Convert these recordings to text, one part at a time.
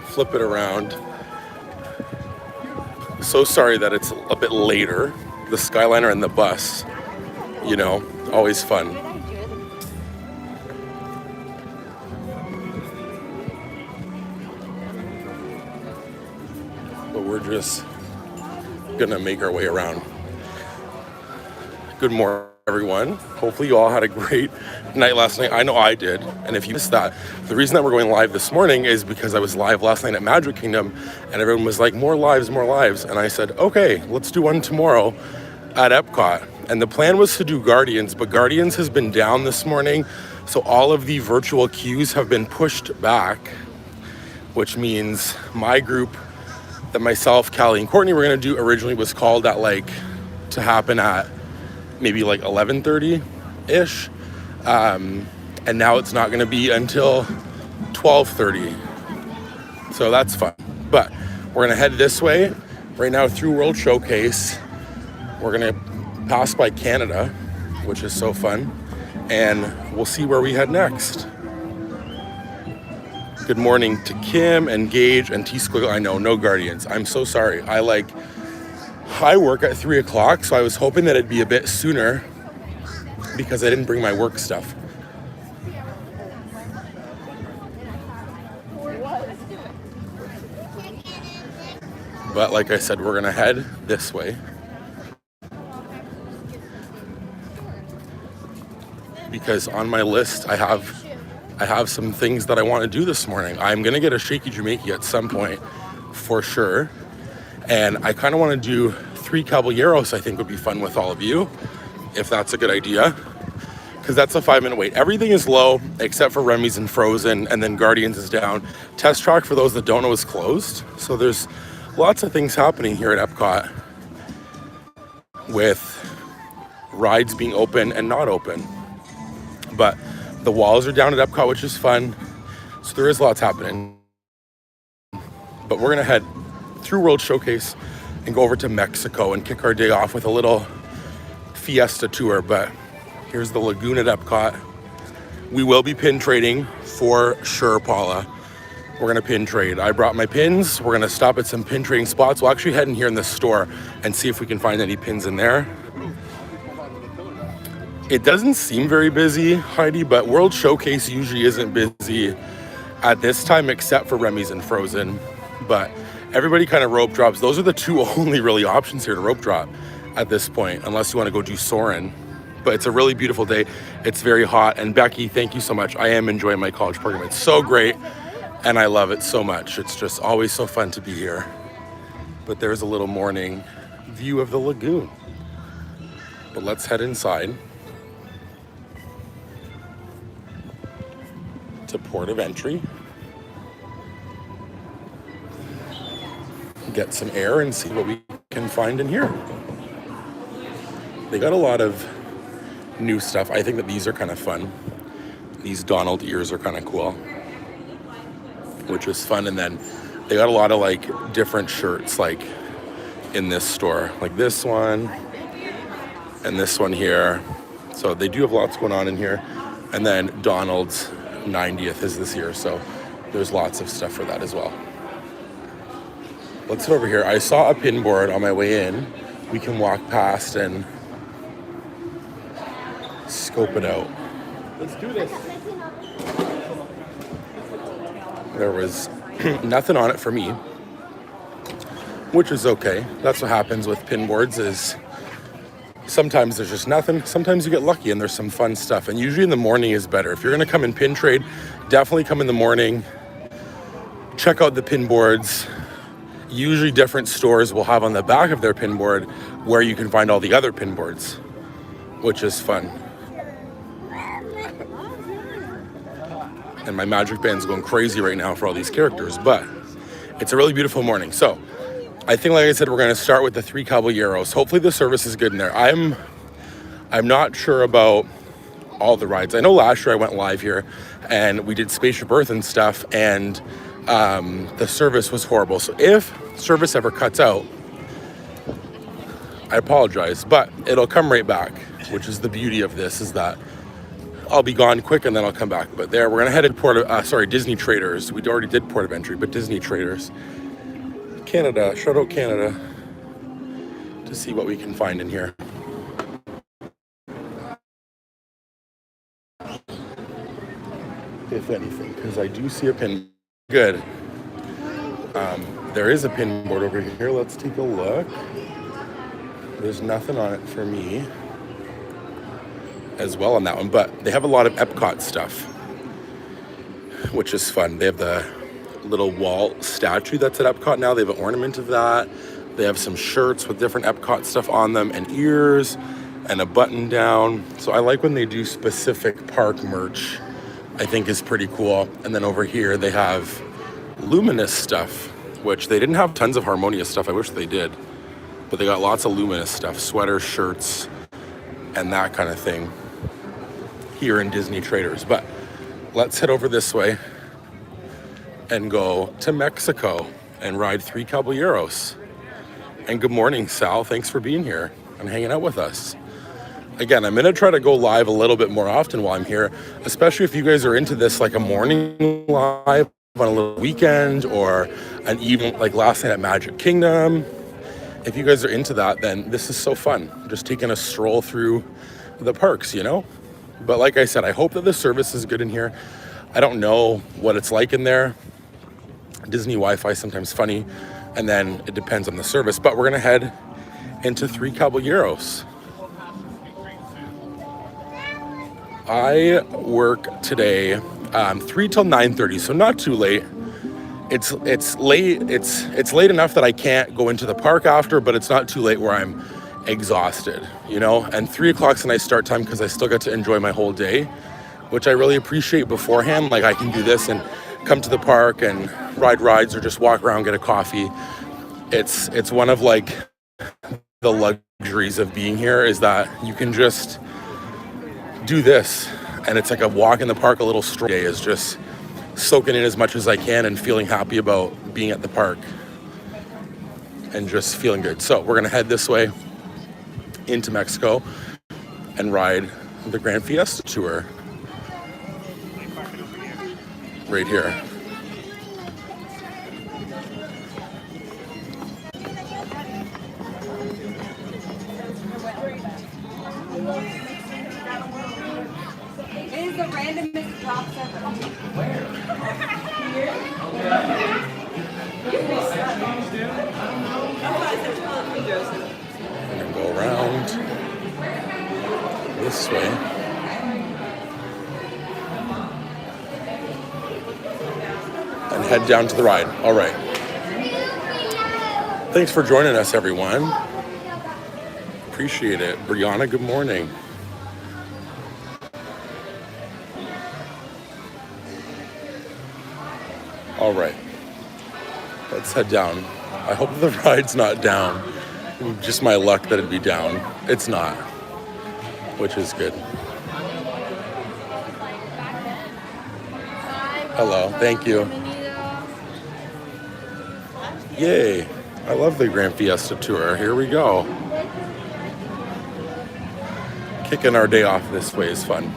Flip it around. So sorry that it's a bit later. The Skyliner and the bus, you know, always fun. But we're just gonna make our way around. Good morning, everyone. Hopefully you all had a great night last night. I know I did. And if you missed that, the reason that we're going live this morning is because I was live last night at Magic Kingdom and everyone was like, more lives, more lives. And I said, okay, let's do one tomorrow at Epcot. And the plan was to do Guardians, but Guardians has been down this morning. So all of the virtual queues have been pushed back, which means my group that myself, Callie, and Courtney were gonna do originally was called at to happen at maybe 11:30-ish. And now it's not gonna be until 12:30. So that's fun. But we're gonna head this way right now through World Showcase. We're gonna pass by Canada, which is so fun. And we'll see where we head next. Good morning to Kim and Gage and T-Squiggle. I know, no Guardians. I'm so sorry. I work at 3 o'clock, so I was hoping that it'd be a bit sooner because I didn't bring my work stuff. But like I said, we're gonna head this way. Because on my list, I have some things that I want to do this morning. I'm gonna get a Shaky Jamaica at some point, for sure. And I kind of want to do 3 Caballeros, I think would be fun with all of you, if that's a good idea. Because that's a 5-minute wait. Everything is low, except for Remy's and Frozen, and then Guardians is down. Test Track, for those that don't know, is closed. So there's lots of things happening here at Epcot with rides being open and not open. But the walls are down at Epcot, which is fun. So there is lots happening. But we're gonna head through World Showcase and go over to Mexico and kick our day off with a little Fiesta tour. But here's the lagoon at Epcot. We will be pin trading for sure, Paula. We're gonna pin trade. I brought my pins. We're gonna stop at some pin trading spots. We'll actually head in here in the store and see if we can find any pins in there. It doesn't seem very busy, Heidi, but World Showcase usually isn't busy at this time except for Remy's and Frozen. But everybody kind of rope drops. Those are the 2 only really options here to rope drop at this point, unless you want to go do Soarin'. But it's a really beautiful day. It's very hot. And Becky, thank you so much. I am enjoying my college program. It's so great, and I love it so much. It's just always so fun to be here. But there's a little morning view of the lagoon. But let's head inside to port of entry. Get some air and see what we can find in here. They got a lot of new stuff. I think that these are kind of fun. These Donald ears are kind of cool, which is fun. And then they got a lot of different shirts in this store, like this one and this one here. So they do have lots going on in here. And then Donald's 90th is this year, so there's lots of stuff for that as well. Let's head over here. I saw a pin board on my way in. We can walk past and scope it out. Let's do this. There was nothing on it for me, which is okay. That's what happens with pin boards, is sometimes there's just nothing. Sometimes you get lucky and there's some fun stuff. And usually in the morning is better. If you're gonna come and pin trade, definitely come in the morning. Check out the pin boards. Usually different stores will have on the back of their pin board where you can find all the other pin boards, which is fun. And my Magic Band's going crazy right now for all these characters, but it's a really beautiful morning. So I think, like I said, we're gonna start with the 3 Caballeros. Hopefully the service is good in there. I'm not sure about all the rides. I know last year I went live here and we did Spaceship Earth and stuff, and the service was horrible. So if service ever cuts out, I apologize, but it'll come right back, which is the beauty of this, is that I'll be gone quick and then I'll come back. But there, we're gonna head to Disney Traders. We already did Port of Entry, but Disney Traders. Canada, shout out Canada, to see what we can find in here. If anything, because I do see a pin. Good. There is a pin board over here. Let's take a look. There's nothing on it for me as well on that one, but they have a lot of Epcot stuff, which is fun. They have the little wall statue that's at Epcot now. They have an ornament of that. They have some shirts with different Epcot stuff on them and ears and a button down. So I like when they do specific park merch. I think is pretty cool. And then over here they have Luminous stuff, which they didn't have tons of Harmonious stuff. I wish they did, but they got lots of Luminous stuff, sweaters, shirts, and that kind of thing here in Disney Traders. But let's head over this way and go to Mexico and ride 3 Caballeros. And good morning, Sal. Thanks for being here and hanging out with us. Again, I'm gonna try to go live a little bit more often while I'm here, especially if you guys are into this, like a morning live on a little weekend or an evening, like last night at Magic Kingdom. If you guys are into that, then this is so fun. Just taking a stroll through the parks, you know? But like I said, I hope that the service is good in here. I don't know what it's like in there. Disney Wi-Fi is sometimes funny, and then it depends on the service. But we're gonna head into 3 Caballeros. I work today 3 till 9:30, so not too late. It's late. It's late enough that I can't go into the park after, but it's not too late where I'm exhausted, you know. And 3 o'clock's a nice start time because I still get to enjoy my whole day, which I really appreciate beforehand. Like I can do this and come to the park and ride rides or just walk around, get a coffee. It's one of like the luxuries of being here is that you can just do this, and it's like a walk in the park, a little stroll day is just soaking in as much as I can and feeling happy about being at the park and just feeling good. So we're gonna head this way into Mexico and ride the Grand Fiesta tour right here. The randomest drops ever. Where? I'm gonna go around this way. And head down to the ride. All right. Thanks for joining us, everyone. Appreciate it. Brianna, good morning. All right, let's head down. I hope the ride's not down. Just my luck that it'd be down. It's not, which is good. Hello, thank you. Yay, I love the Grand Fiesta tour. Here we go. Kicking our day off this way is fun.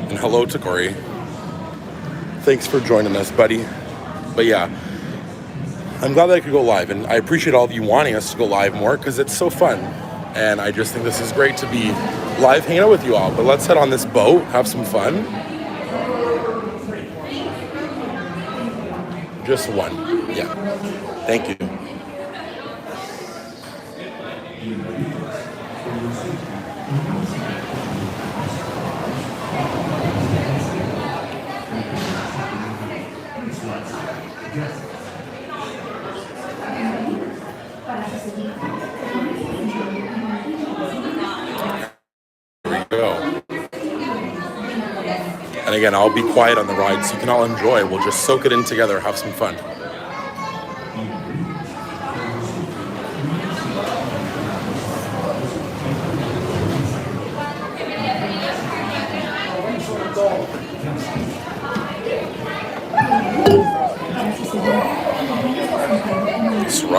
And hello to Corey. Thanks for joining us, buddy. But yeah, I'm glad that I could go live, and I appreciate all of you wanting us to go live more because it's so fun. And I just think this is great to be live hanging out with you all. But let's head on this boat, have some fun. Just one. Yeah. Thank you. Go. And again, I'll be quiet on the ride so you can all enjoy. We'll just soak it in together, have some fun.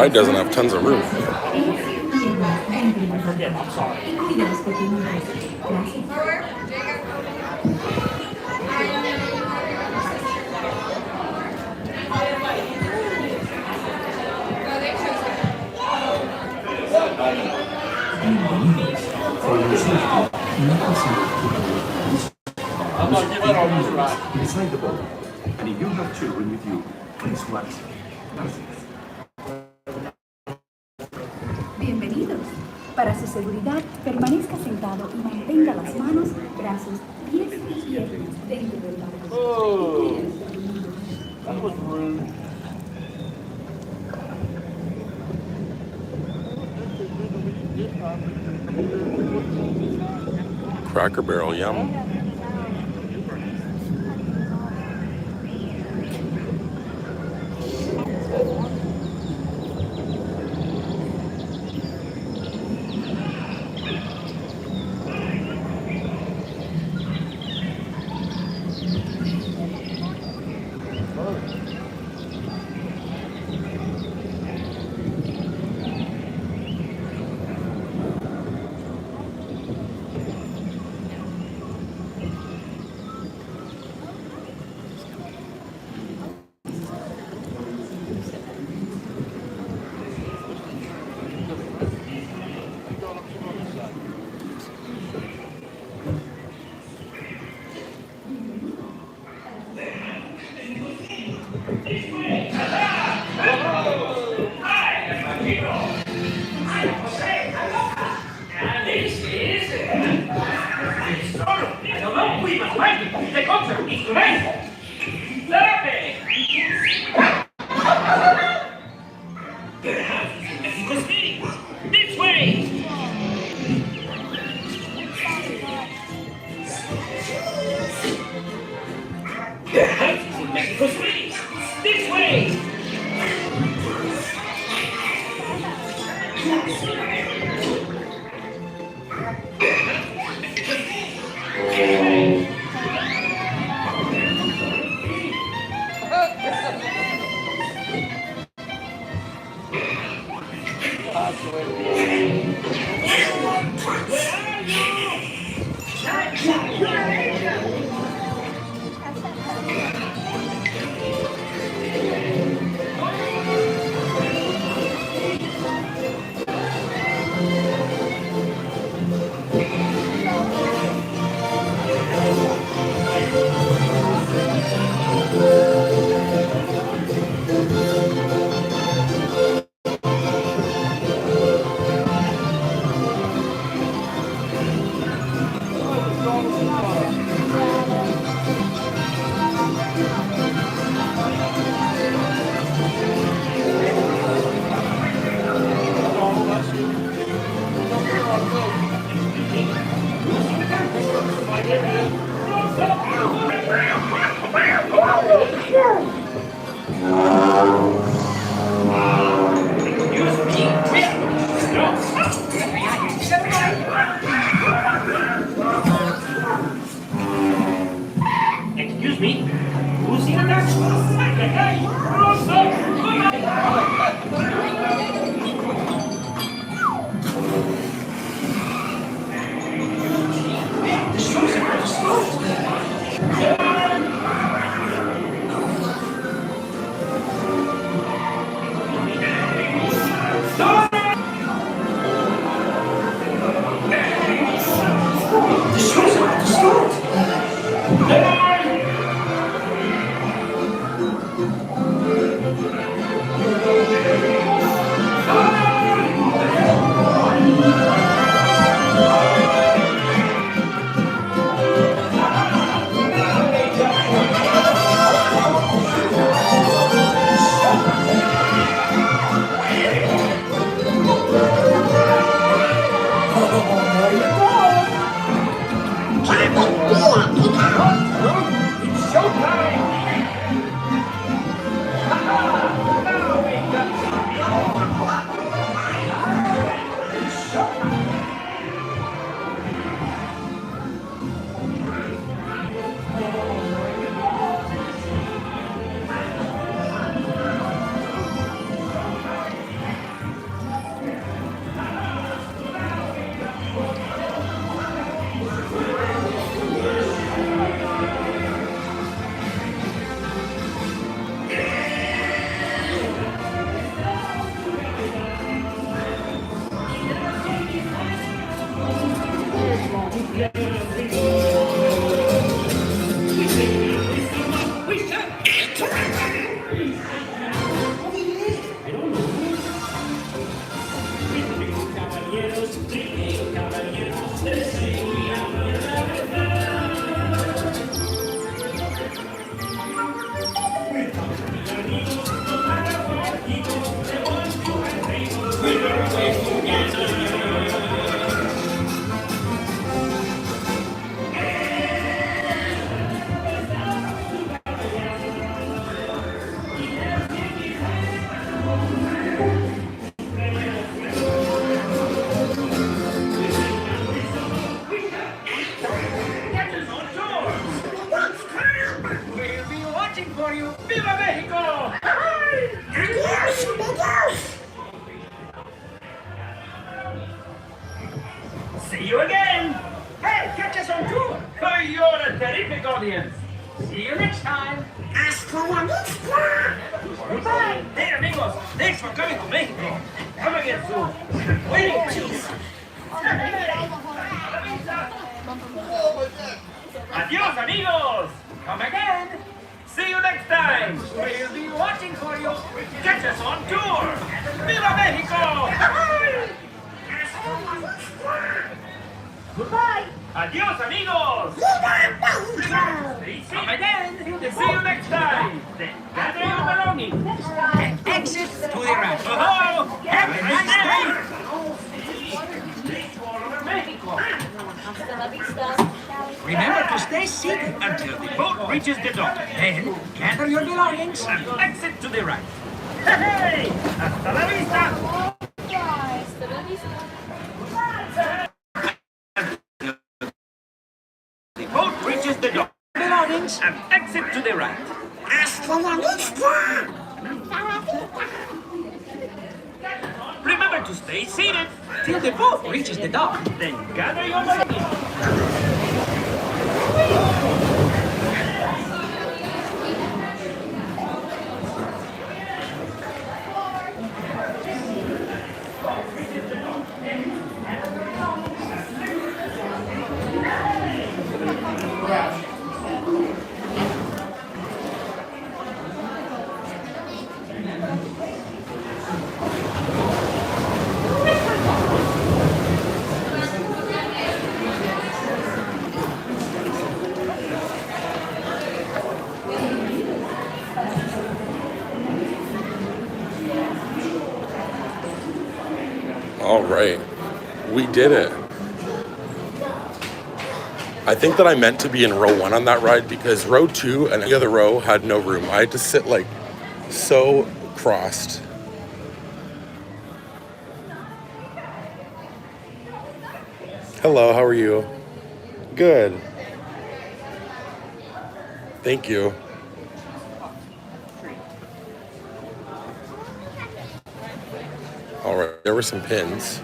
ride doesn't have tons of room. I forget, I'm sorry. Inside the boat. And if you have children with you, please watch. Bienvenidos. Para su seguridad, permanezca sentado y mantenga las manos, brazos, pies y piernas dentro del barco. Oh, that was rude. Cracker Barrel, yum. We'll be watching for you. Viva Mexico! See you again. Hey, catch us on tour. Oh, you're a terrific audience. See you next time. Goodbye. Hey, amigos. Thanks for coming to Mexico. Come again soon. Waiting. Adios, amigos. Come again. See you next time. We'll be watching for you. Catch us on tour. Viva Mexico! Goodbye. Adios, amigos. Come again. See you next time. Then gather your belongings and exit to the right. Oh, have a nice day. Mexico. Remember to stay seated until the boat reaches the dock. Then gather your belongings and exit to the right. Hey! Hasta la vista! The boat reaches the dock. Belongings and exit to the right. Remember to stay seated till the boat reaches the dock. Then gather your belongings. All right, we did it. I think that I meant to be in row 1 on that ride because row 2 and the other row had no room. I had to sit like so crossed. Hello, how are you? Good. Thank you. All right, there were some pins.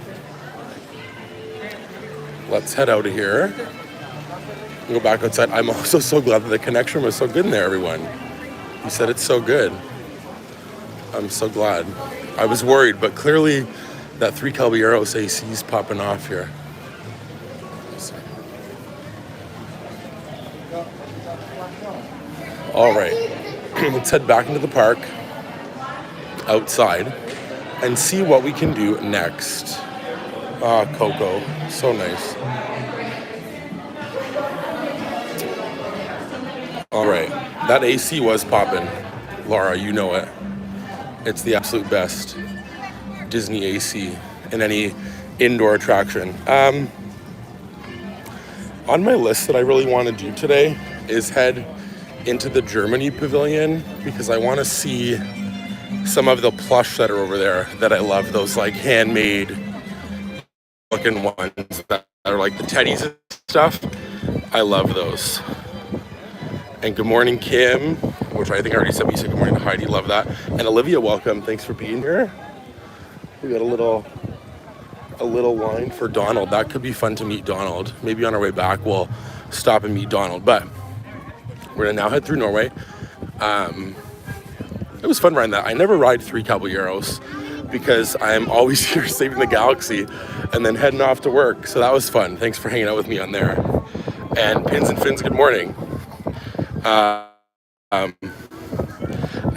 Let's head out of here. Go back outside. I'm also so glad that the connection was so good in there, everyone. You said it's so good. I'm so glad. I was worried, but clearly that 3 Caballeros AC is popping off here. All right, let's head back into the park outside and see what we can do next. Ah, Coco, so nice. All right, that AC was popping. Laura, you know it. It's the absolute best Disney AC in any indoor attraction. On my list that I really want to do today is head into the Germany Pavilion because I want to see some of the plush that are over there that I love, those like handmade looking ones that are like the teddies and stuff. I love those. And good morning, Kim, which I think I already said, but you said good morning to Heidi, love that. And Olivia, welcome, thanks for being here. We got a little line for Donald. That could be fun to meet Donald. Maybe on our way back we'll stop and meet Donald, but we're gonna now head through Norway. It was fun riding that. I never ride 3 Caballeros because I'm always here saving the galaxy and then heading off to work. So that was fun. Thanks for hanging out with me on there. And Pins and Fins, good morning. A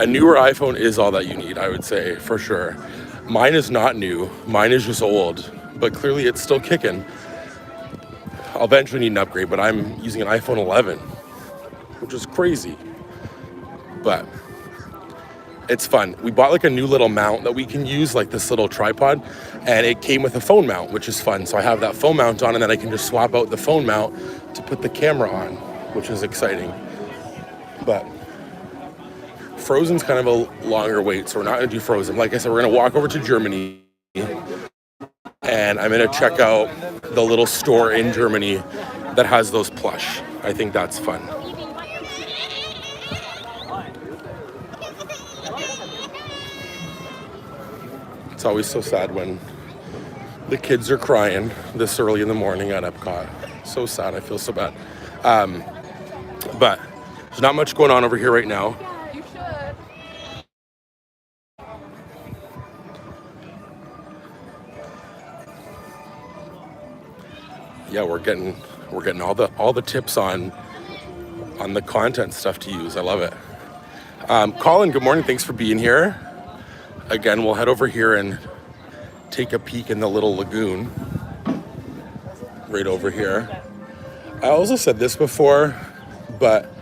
newer iPhone is all that you need, I would say, for sure. Mine is not new. Mine is just old, but clearly it's still kicking. I'll eventually need an upgrade, but I'm using an iPhone 11, which is crazy. But It's fun. We bought like a new little mount that we can use, like this little tripod, and it came with a phone mount, which is fun. So I have that phone mount on, and then I can just swap out the phone mount to put the camera on, which is exciting. But Frozen's kind of a longer wait, so we're not gonna do Frozen. Like I said, we're gonna walk over to Germany, and I'm gonna check out the little store in Germany that has those plush. I think that's fun. It's always so sad when the kids are crying this early in the morning at Epcot. So sad, I feel so bad. But there's not much going on over here right now. You should. Yeah, we're getting all the tips on the content stuff to use. I love it. Colin, good morning. Thanks for being here. Again, we'll head over here and take a peek in the little lagoon right over here. I also said this before, but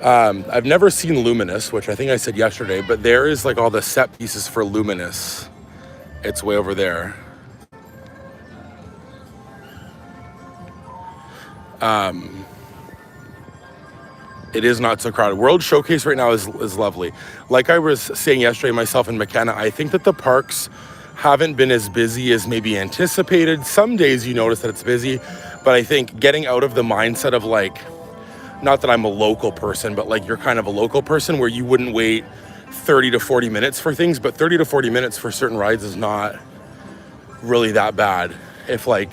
I've never seen Luminous, which I think I said yesterday, but there is like all the set pieces for Luminous. It's way over there. It is not so crowded. World Showcase right now is lovely. Like I was saying yesterday, myself and McKenna, I think that the parks haven't been as busy as maybe anticipated. Some days you notice that it's busy, but I think getting out of the mindset of like, not that I'm a local person, but like you're kind of a local person where you wouldn't wait 30 to 40 minutes for things, but 30 to 40 minutes for certain rides is not really that bad. If like,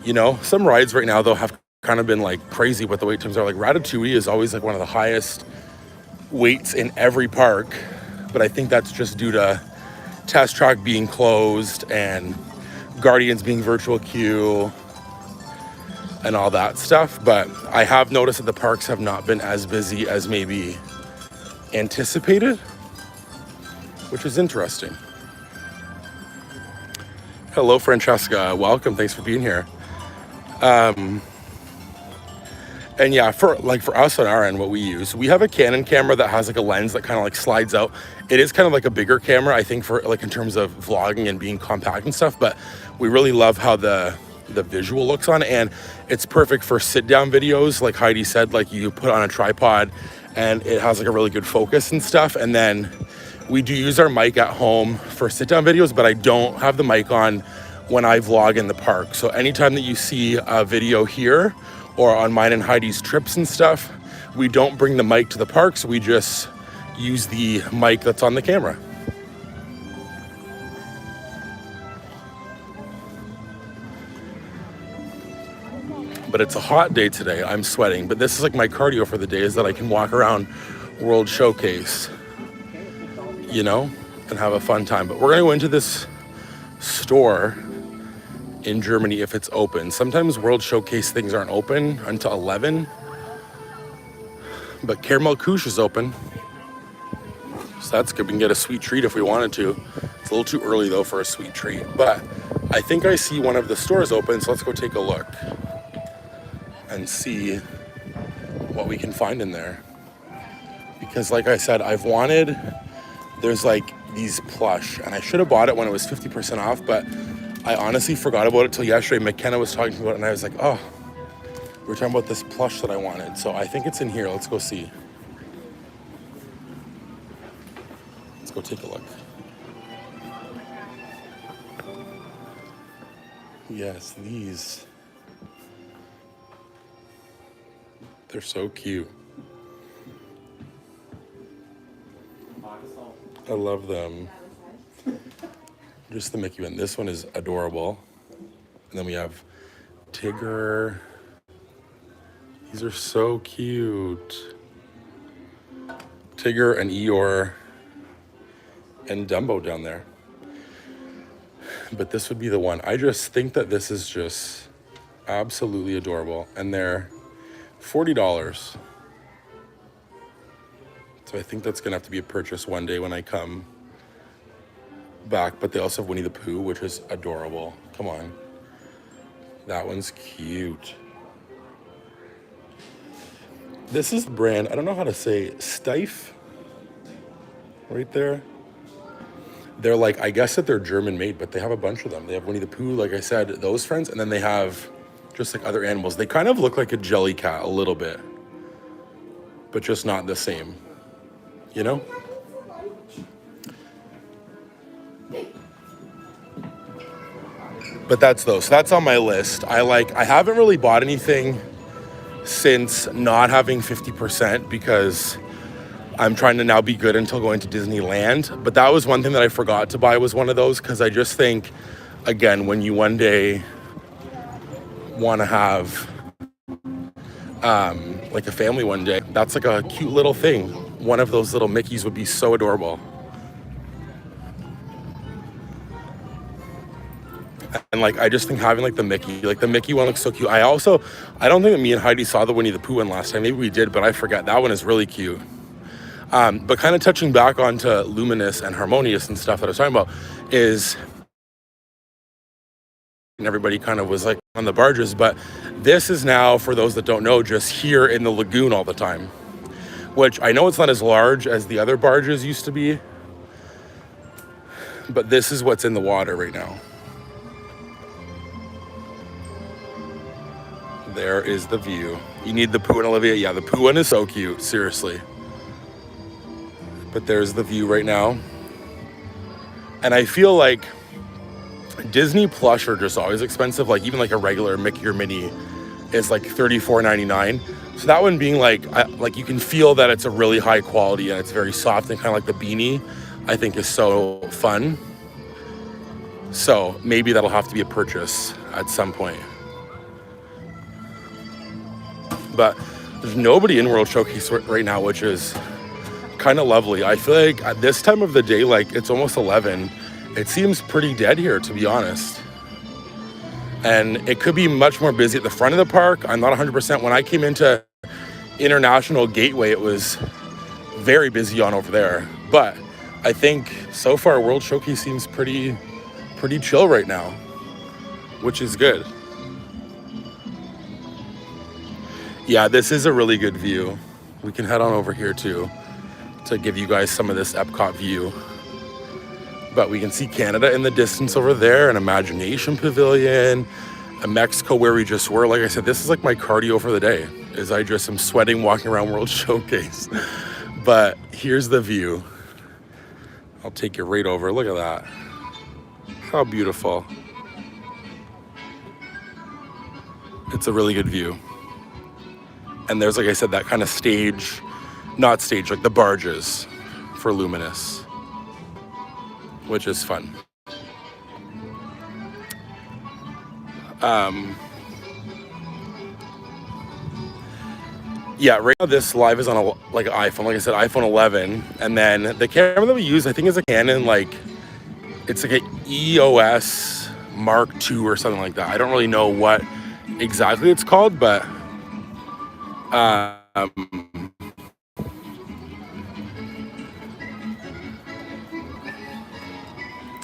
you know, some rides right now though have kind of been like crazy what the wait times are. Like Ratatouille is always like one of the highest waits in every park, but I think that's just due to Test Track being closed and Guardians being virtual queue and all that stuff. But I have noticed that the parks have not been as busy as maybe anticipated, which is interesting. Hello, Francesca. Welcome. Thanks for being here. And yeah, for us on our end, what we use, we have a Canon camera that has like a lens that kind of like slides out. It is kind of like a bigger camera, I think, for like in terms of vlogging and being compact and stuff, but we really love how the visual looks on it, and it's perfect for sit down videos. Like Heidi said, like you put on a tripod and it has like a really good focus and stuff. And then we do use our mic at home for sit down videos, but I don't have the mic on when I vlog in the park. So anytime that you see a video here or on mine and Heidi's trips and stuff, we don't bring the mic to the parks. We just use the mic that's on the camera. But it's a hot day today. I'm sweating, but this is like my cardio for the day, is that I can walk around World Showcase, you know, and have a fun time. But we're gonna go into this store in Germany if it's open. Sometimes World Showcase things aren't open until 11, but Caramel Couche is open, so that's good. We can get a sweet treat if we wanted to. It's a little too early though for a sweet treat, but I think I see one of the stores open, so let's go take a look and see what we can find in there. Because like I said, there's like these plush, and I should have bought it when it was 50% off, but I honestly forgot about it till yesterday. McKenna was talking about it and I was like, oh, we were talking about this plush that I wanted. So I think it's in here. Let's go see. Let's go take a look. Yes, these. They're so cute. I love them. Just the Mickey one. This one is adorable. And then we have Tigger. These are so cute. Tigger and Eeyore and Dumbo down there. But this would be the one. I just think that this is just absolutely adorable. And they're $40. So I think that's gonna have to be a purchase one day when I come back. But they also have Winnie the Pooh, which is adorable. Come on. That one's cute. This is the brand, I don't know how to say, Steiff. right there. They're like, I guess that they're German made, but they have a bunch of them. They have Winnie the Pooh, like I said, those friends, and then they have just like other animals. They kind of look like a jelly cat a little bit, but just not the same, you know? But that's those. So that's on my list. I haven't really bought anything since not having 50% because I'm trying to now be good until going to Disneyland. But that was one thing that I forgot to buy, was one of those, because I just think, again, when you one day want to have like a family one day, that's like a cute little thing. One of those little Mickeys would be so adorable. And like, I just think having like the Mickey one looks so cute. I don't think that me and Heidi saw the Winnie the Pooh one last time. Maybe we did, but I forget. That one is really cute. But kind of touching back onto Luminous and Harmonious and stuff that I was talking about is, and everybody kind of was like on the barges, but this is now, for those that don't know, just here in the lagoon all the time, which I know it's not as large as the other barges used to be, but this is what's in the water right now. There is the view. You need the Pooh and Olivia. Yeah, the Pooh one is so cute, seriously. But there's the view right now. And I feel like Disney plush are just always expensive. Like even like a regular Mickey or Minnie is like $34.99. So that one being like you can feel that it's a really high quality and it's very soft, and kind of like the beanie, I think is so fun. So maybe that'll have to be a purchase at some point. But there's nobody in World Showcase right now, which is kind of lovely. I feel like at this time of the day, like it's almost 11, it seems pretty dead here, to be honest. And it could be much more busy at the front of the park. I'm not 100%. When I came into International Gateway, it was very busy on over there. But I think so far World Showcase seems pretty chill right now, which is good. Yeah, this is a really good view. We can head on over here too to give you guys some of this Epcot view. But we can see Canada in the distance over there, an Imagination Pavilion, a Mexico where we just were. Like I said, this is like my cardio for the day, is I just am sweating walking around World Showcase. But here's the view. I'll take you right over. Look at that. How beautiful. It's a really good view. And there's, like I said, that kind of stage, not stage, like the barges for Luminous, which is fun. Yeah, right now this live is on an iPhone, like I said, iPhone 11. And then the camera that we use, I think is a Canon, it's like an EOS Mark II or something like that. I don't really know what exactly it's called, but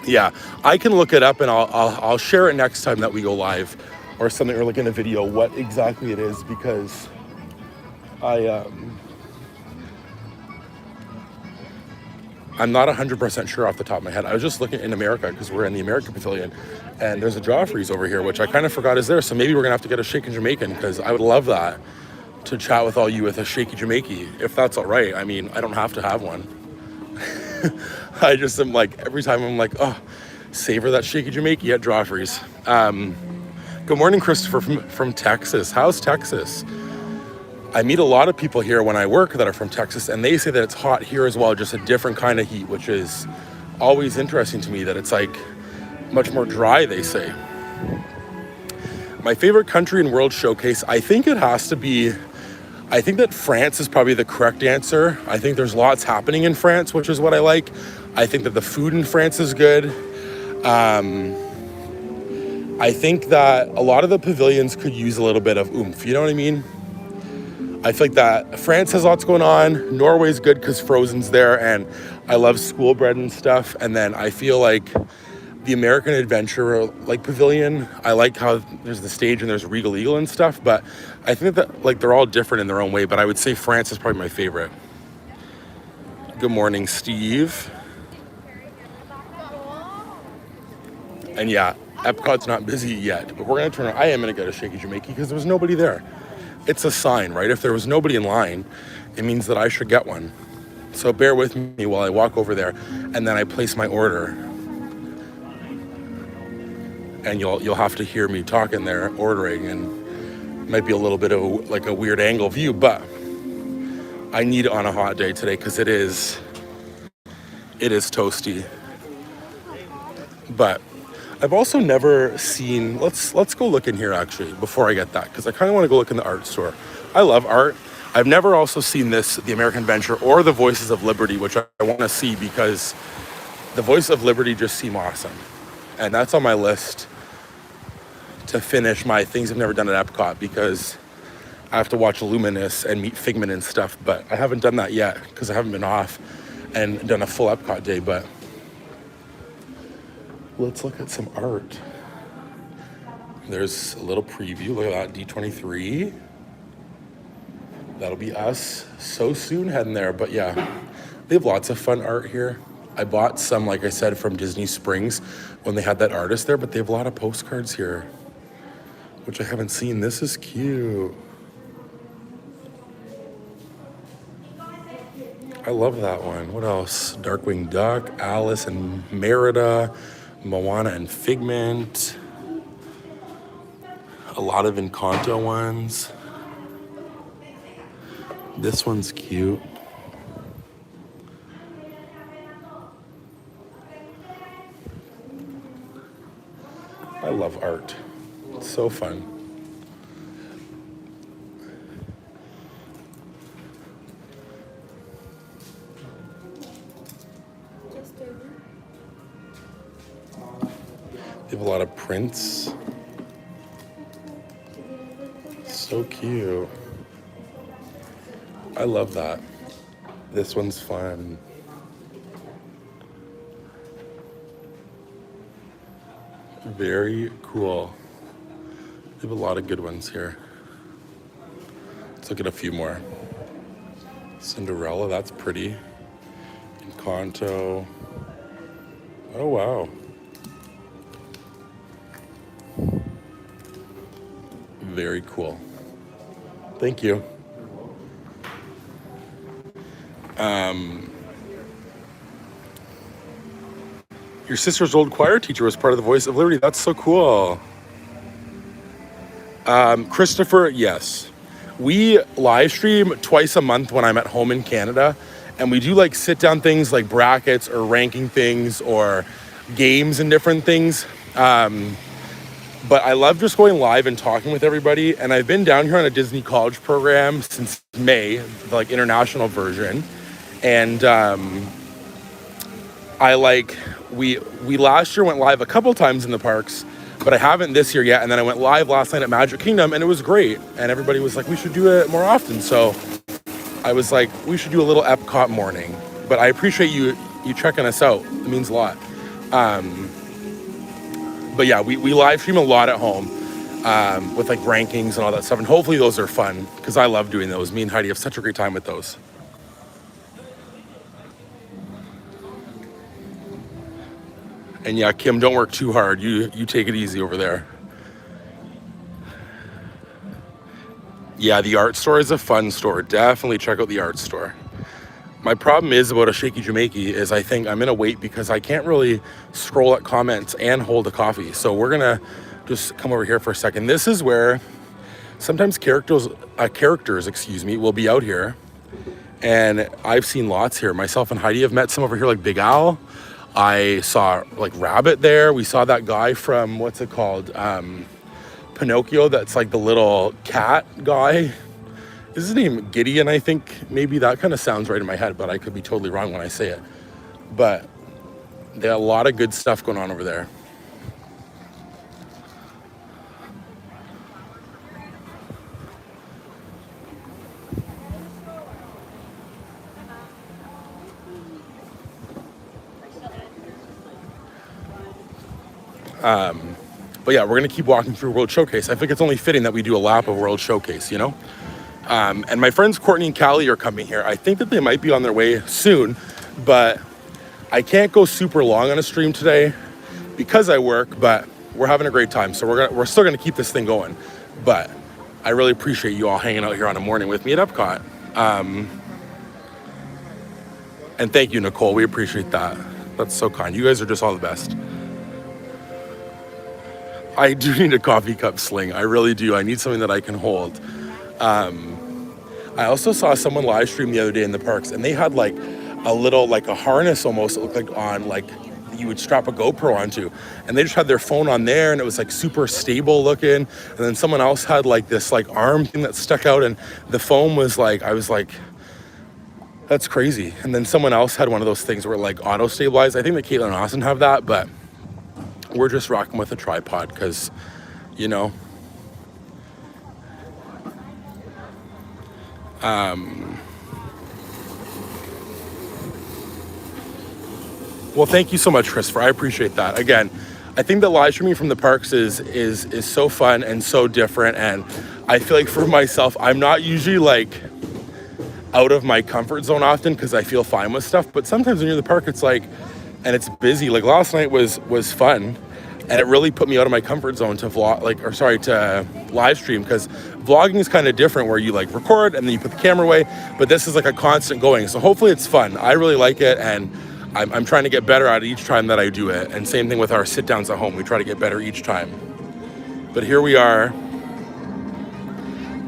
yeah, I can look it up and I'll share it next time that we go live or something, or like in a video, what exactly it is, because I'm not 100% sure off the top of my head. I was just looking in America because we're in the American Pavilion, and there's a Joffrey's over here, which I kind of forgot is there. So maybe we're gonna have to get a shaken Jamaican, because I would love that, to chat with all you with a shaky Jamaican, if that's all right. I mean, I don't have to have one. I just am like, every time I'm like, oh, savor that shaky Jamaican at Joffrey's. Good morning, Christopher from Texas. How's Texas? I meet a lot of people here when I work that are from Texas, and they say that it's hot here as well, just a different kind of heat, which is always interesting to me, that it's like much more dry, they say. My favorite country in World Showcase, I think it has to be, I think that France is probably the correct answer. I think there's lots happening in France, which is what I like. I think that the food in France is good. I think that a lot of the pavilions could use a little bit of oomph, you know what I mean? I feel like that France has lots going on. Norway's good because Frozen's there, and I love school bread and stuff. And then I feel like the American Adventure Pavilion, I like how there's the stage and there's Regal Eagle and stuff, but I think that they're all different in their own way, but I would say France is probably my favorite. Good morning, Steve. And yeah, Epcot's not busy yet, but we're gonna turn around. I am gonna go to Shaky Jamaica because there was nobody there. It's a sign, right? If there was nobody in line, it means that I should get one. So bear with me while I walk over there and then I place my order. And you'll have to hear me talking there, ordering, and might be a little bit of like a weird angle view, but I need it on a hot day today because it is toasty. But I've also never seen, let's go look in here actually before I get that, because I kind of want to go look in the art store. I love art. I've never also seen this, the American Venture or the Voices of Liberty, which I want to see because the Voice of Liberty just seem awesome. And that's on my list to finish my things I've never done at Epcot, because I have to watch Luminous and meet Figment and stuff, but I haven't done that yet because I haven't been off and done a full Epcot day. But let's look at some art. There's a little preview. Look at that, D23. That'll be us so soon heading there. But yeah, they have lots of fun art here. I bought some, like I said, from Disney Springs when they had that artist there, but they have a lot of postcards here, which I haven't seen. This is cute. I love that one. What else? Darkwing Duck, Alice and Merida, Moana and Figment. A lot of Encanto ones. This one's cute. I love art. It's so fun. They have a lot of prints. So cute. I love that. This one's fun. Very cool. They have a lot of good ones here. Let's look at a few more. Cinderella, that's pretty. Encanto. Oh, wow. Very cool. Thank you. Your sister's old choir teacher was part of the Voice of Liberty. That's so cool. Christopher, yes. We live stream twice a month when I'm at home in Canada, and we do like sit down things like brackets or ranking things or games and different things. But I love just going live and talking with everybody. And I've been down here on a Disney College program since May, the like international version. And we last year went live a couple times in the parks, but I haven't this year yet. And then I went live last night at Magic Kingdom, and it was great. And everybody was like, we should do it more often. So I was like, we should do a little Epcot morning. But I appreciate you checking us out. It means a lot. But yeah, we live stream a lot at home with like rankings and all that stuff. And hopefully those are fun because I love doing those. Me and Heidi have such a great time with those. And yeah, Kim, don't work too hard. You take it easy over there. Yeah, the art store is a fun store. Definitely check out the art store. My problem is about a Shaky Jamaica is I think I'm gonna wait because I can't really scroll at comments and hold a coffee. So we're gonna just come over here for a second. This is where sometimes characters, will be out here. And I've seen lots here. Myself and Heidi have met some over here like Big Al. I saw like Rabbit there. We saw that guy from, what's it called? Pinocchio, that's like the little cat guy. Is his name Gideon, I think? Maybe that kind of sounds right in my head, but I could be totally wrong when I say it. But they got a lot of good stuff going on over there. But yeah, we're gonna keep walking through World Showcase. I think it's only fitting that we do a lap of World Showcase, you know? And my friends Courtney and Callie are coming here. I think that they might be on their way soon. but I can't go super long on a stream today because I work, but we're having a great time. So we're still gonna keep this thing going. But I really appreciate you all hanging out here on a morning with me at Epcot. And thank you, Nicole. We appreciate that. That's so kind. You guys are just all the best. I do need a coffee cup sling. I really do. I need something that I can hold. I also saw someone live stream the other day in the parks, and they had like a little, like a harness almost, it looked like on, like you would strap a GoPro onto, and they just had their phone on there, and it was like super stable looking. And then someone else had like this like arm thing that stuck out, and the phone was like, I was like, that's crazy. And then someone else had one of those things where it like auto stabilized. I think that Caitlin and Austin have that, but we're just rocking with a tripod because, you know, well, thank you so much, Christopher. I appreciate that. Again, I think that live streaming from the parks is so fun and so different. And I feel like for myself, I'm not usually like out of my comfort zone often because I feel fine with stuff. But sometimes when you're in the park, it's like, and it's busy. Like last night was fun, and it really put me out of my comfort zone to to live stream, because vlogging is kind of different where you like record and then you put the camera away. But this is like a constant going. So hopefully it's fun. I really like it, and I'm trying to get better at it each time that I do it. And same thing with our sit downs at home. We try to get better each time. But here we are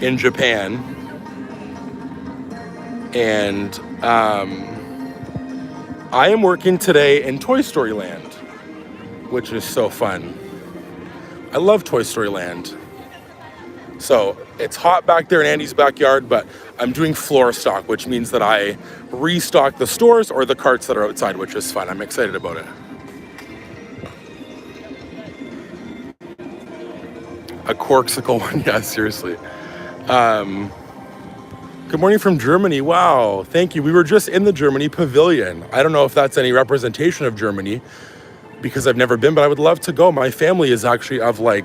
in Japan, and I am working today in Toy Story Land, which is so fun. I love Toy Story Land. So it's hot back there in Andy's backyard, but I'm doing floor stock, which means that I restock the stores or the carts that are outside, which is fun. I'm excited about it. A corksicle one, yeah, seriously. Good morning from Germany. Wow, thank you. We were just in the Germany Pavilion. I don't know if that's any representation of Germany because I've never been, but I would love to go. My family is actually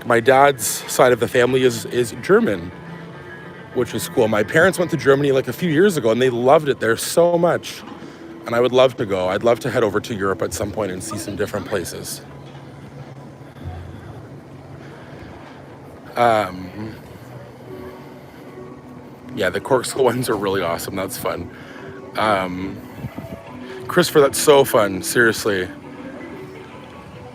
my dad's side of the family is German, which is cool. My parents went to Germany like a few years ago and they loved it there so much. And I would love to go. I'd love to head over to Europe at some point and see some different places. Yeah, the corksicle ones are really awesome. That's fun. Christopher, that's so fun. Seriously.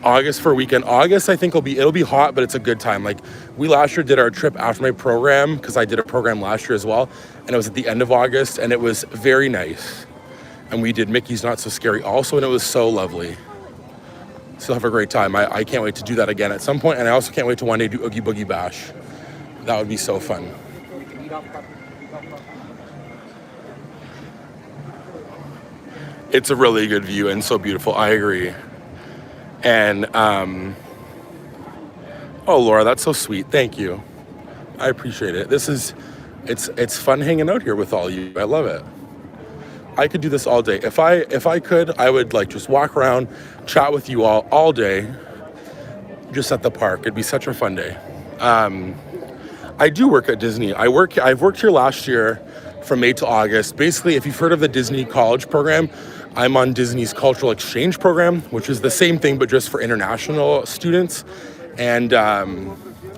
August for a weekend. August, I think it'll be hot, but it's a good time. Like we last year did our trip after my program, because I did a program last year as well, and it was at the end of August, and it was very nice. And we did Mickey's Not So Scary also, and it was so lovely. Still have a great time. I can't wait to do that again at some point, and I also can't wait to one day do Oogie Boogie Bash. That would be so fun. It's a really good view and so beautiful. I agree. And, oh, Laura, that's so sweet. Thank you. I appreciate it. It's fun hanging out here with all of you. I love it. I could do this all day. If I could, I would like just walk around, chat with you all day, just at the park. It'd be such a fun day. I do work at Disney. I've worked here last year from May to August. Basically, if you've heard of the Disney College program, I'm on Disney's Cultural Exchange program, which is the same thing, but just for international students. And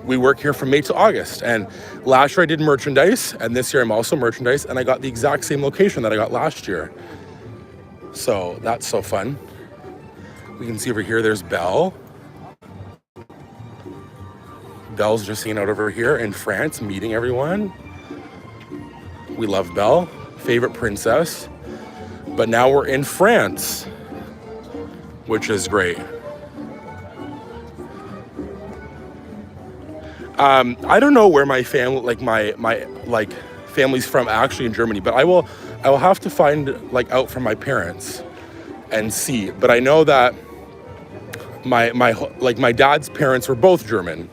we work here from May to August. And last year I did merchandise, and this year I'm also merchandise, and I got the exact same location that I got last year. So that's so fun. We can see over here, there's Belle. Belle's just hanging out over here in France, meeting everyone. We love Belle, favorite princess. But now we're in France, which is great. I don't know where my family, my family's from actually in Germany, but I will have to find out from my parents and see. But I know that my dad's parents were both German,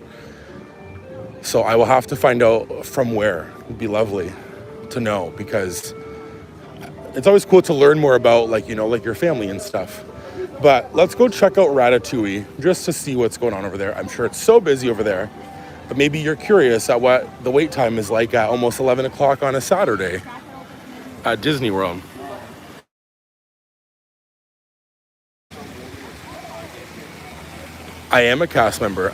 so I will have to find out from where. It'd be lovely to know, because it's always cool to learn more about your family and stuff. But let's go check out Ratatouille just to see what's going on over there. I'm sure it's so busy over there, but maybe you're curious at what the wait time is like at almost 11 o'clock on a Saturday at Disney World. I am a cast member.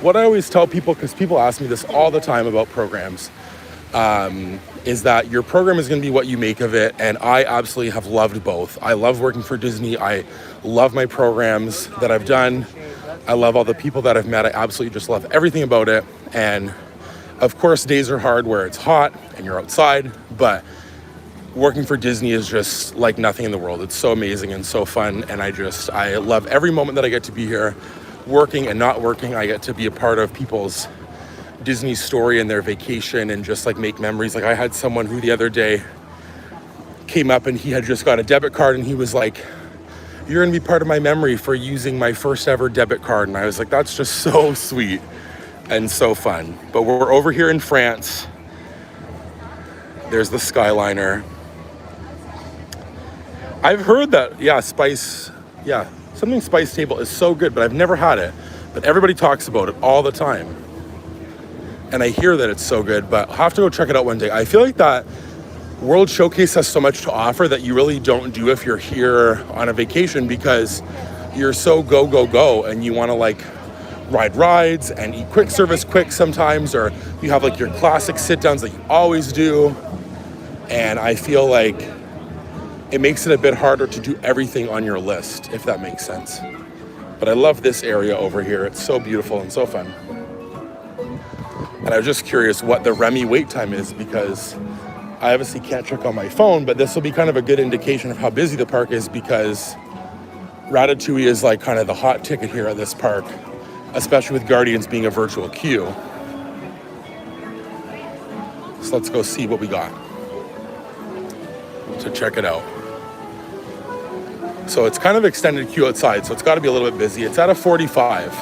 What I always tell people, because people ask me this all the time about programs, is that your program is going to be what you make of it. And I absolutely have loved both. I love working for Disney. I love my programs that I've done. I love all the people that I've met. I absolutely just love everything about it. And of course, days are hard where it's hot and you're outside, but working for Disney is just like nothing in the world. It's so amazing and so fun. And I love every moment that I get to be here, working and not working. I get to be a part of people's Disney story and their vacation and just like make memories. Like I had someone who the other day came up and he had just got a debit card and he was like, "You're gonna be part of my memory for using my first ever debit card." And I was like, that's just so sweet and so fun. But we're over here in France. There's the Skyliner. I've heard that, something spice table is so good, but I've never had it. But everybody talks about it all the time. And I hear that it's so good, but I'll have to go check it out one day. I feel like that World Showcase has so much to offer that you really don't do if you're here on a vacation, because you're so go, go, go, and you want to like ride rides and eat quick service quick sometimes, or you have like your classic sit downs that you always do. And I feel like it makes it a bit harder to do everything on your list, if that makes sense. But I love this area over here. It's so beautiful and so fun. And I was just curious what the Remy wait time is, because I obviously can't check on my phone, but this will be kind of a good indication of how busy the park is, because Ratatouille is like kind of the hot ticket here at this park, especially with Guardians being a virtual queue. So let's go see what we got to check it out. So it's kind of extended queue outside, so it's got to be a little bit busy. It's at a 45.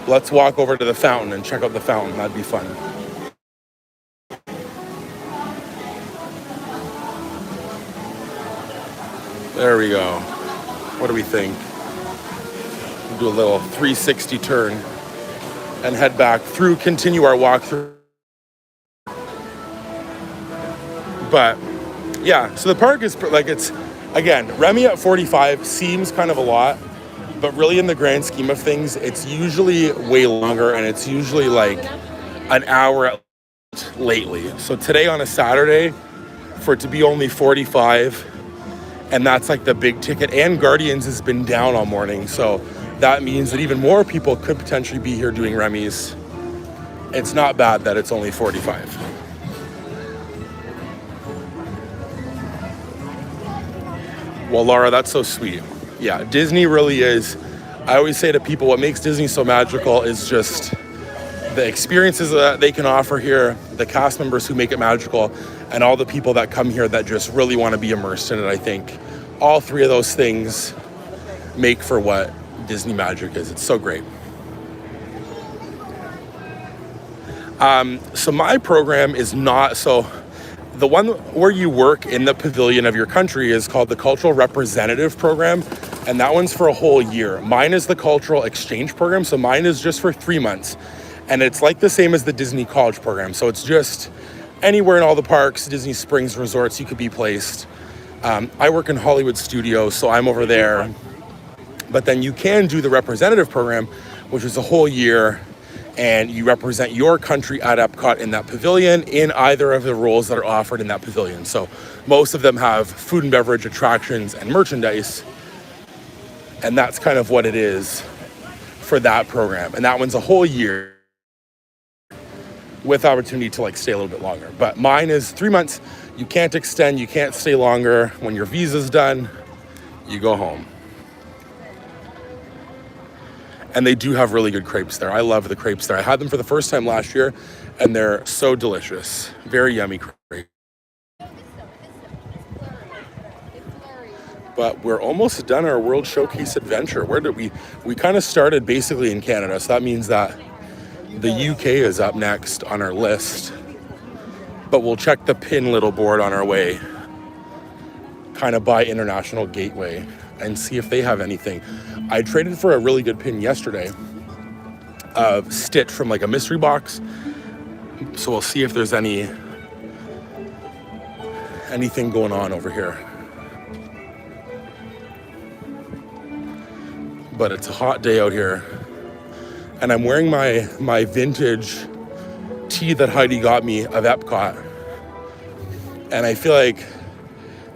Let's walk over to the fountain and check out the fountain. That'd be fun. There we go. What do we think? We'll do a little 360 turn and head back through, continue our walk through. But yeah, so the park is like, it's, again, Remy at 45 seems kind of a lot, but really in the grand scheme of things, it's usually way longer, and it's usually like an hour lately. So today on a Saturday, for it to be only 45, and that's like the big ticket, and Guardians has been down all morning, so that means that even more people could potentially be here doing Remy's. It's not bad that it's only 45. Well, Laura, that's so sweet. Yeah, Disney really is. I always say to people, what makes Disney so magical is just the experiences that they can offer here, the cast members who make it magical, and all the people that come here that just really want to be immersed in it. I think all three of those things make for what Disney magic is. It's so great. So my program is not, so the one where you work in the pavilion of your country is called the Cultural Representative Program, and that one's for a whole year. Mine is the Cultural Exchange Program, so mine is just for 3 months. And it's like the same as the Disney College Program, so it's just anywhere in all the parks, Disney Springs resorts, you could be placed. I work in Hollywood Studios, so I'm over there. But then you can do the Representative Program, which is a whole year, and you represent your country at Epcot in that pavilion in either of the roles that are offered in that pavilion. So most of them have food and beverage, attractions, and merchandise. And that's kind of what it is for that program. And that one's a whole year with opportunity to like stay a little bit longer. But mine is 3 months. You can't extend, you can't stay longer. When your visa's done, you go home. And they do have really good crepes there. I love the crepes there. I had them for the first time last year, and they're so delicious. Very yummy crepes. But we're almost done our World Showcase adventure. Where did we kind of started basically in Canada, so that means that the UK is up next on our list. But we'll check the pin little board on our way, kind of by International Gateway, and see if they have anything. I traded for a really good pin yesterday of Stitch from like a mystery box. So we'll see if there's anything going on over here. but it's a hot day out here. And I'm wearing my vintage tee that Heidi got me of Epcot. And I feel like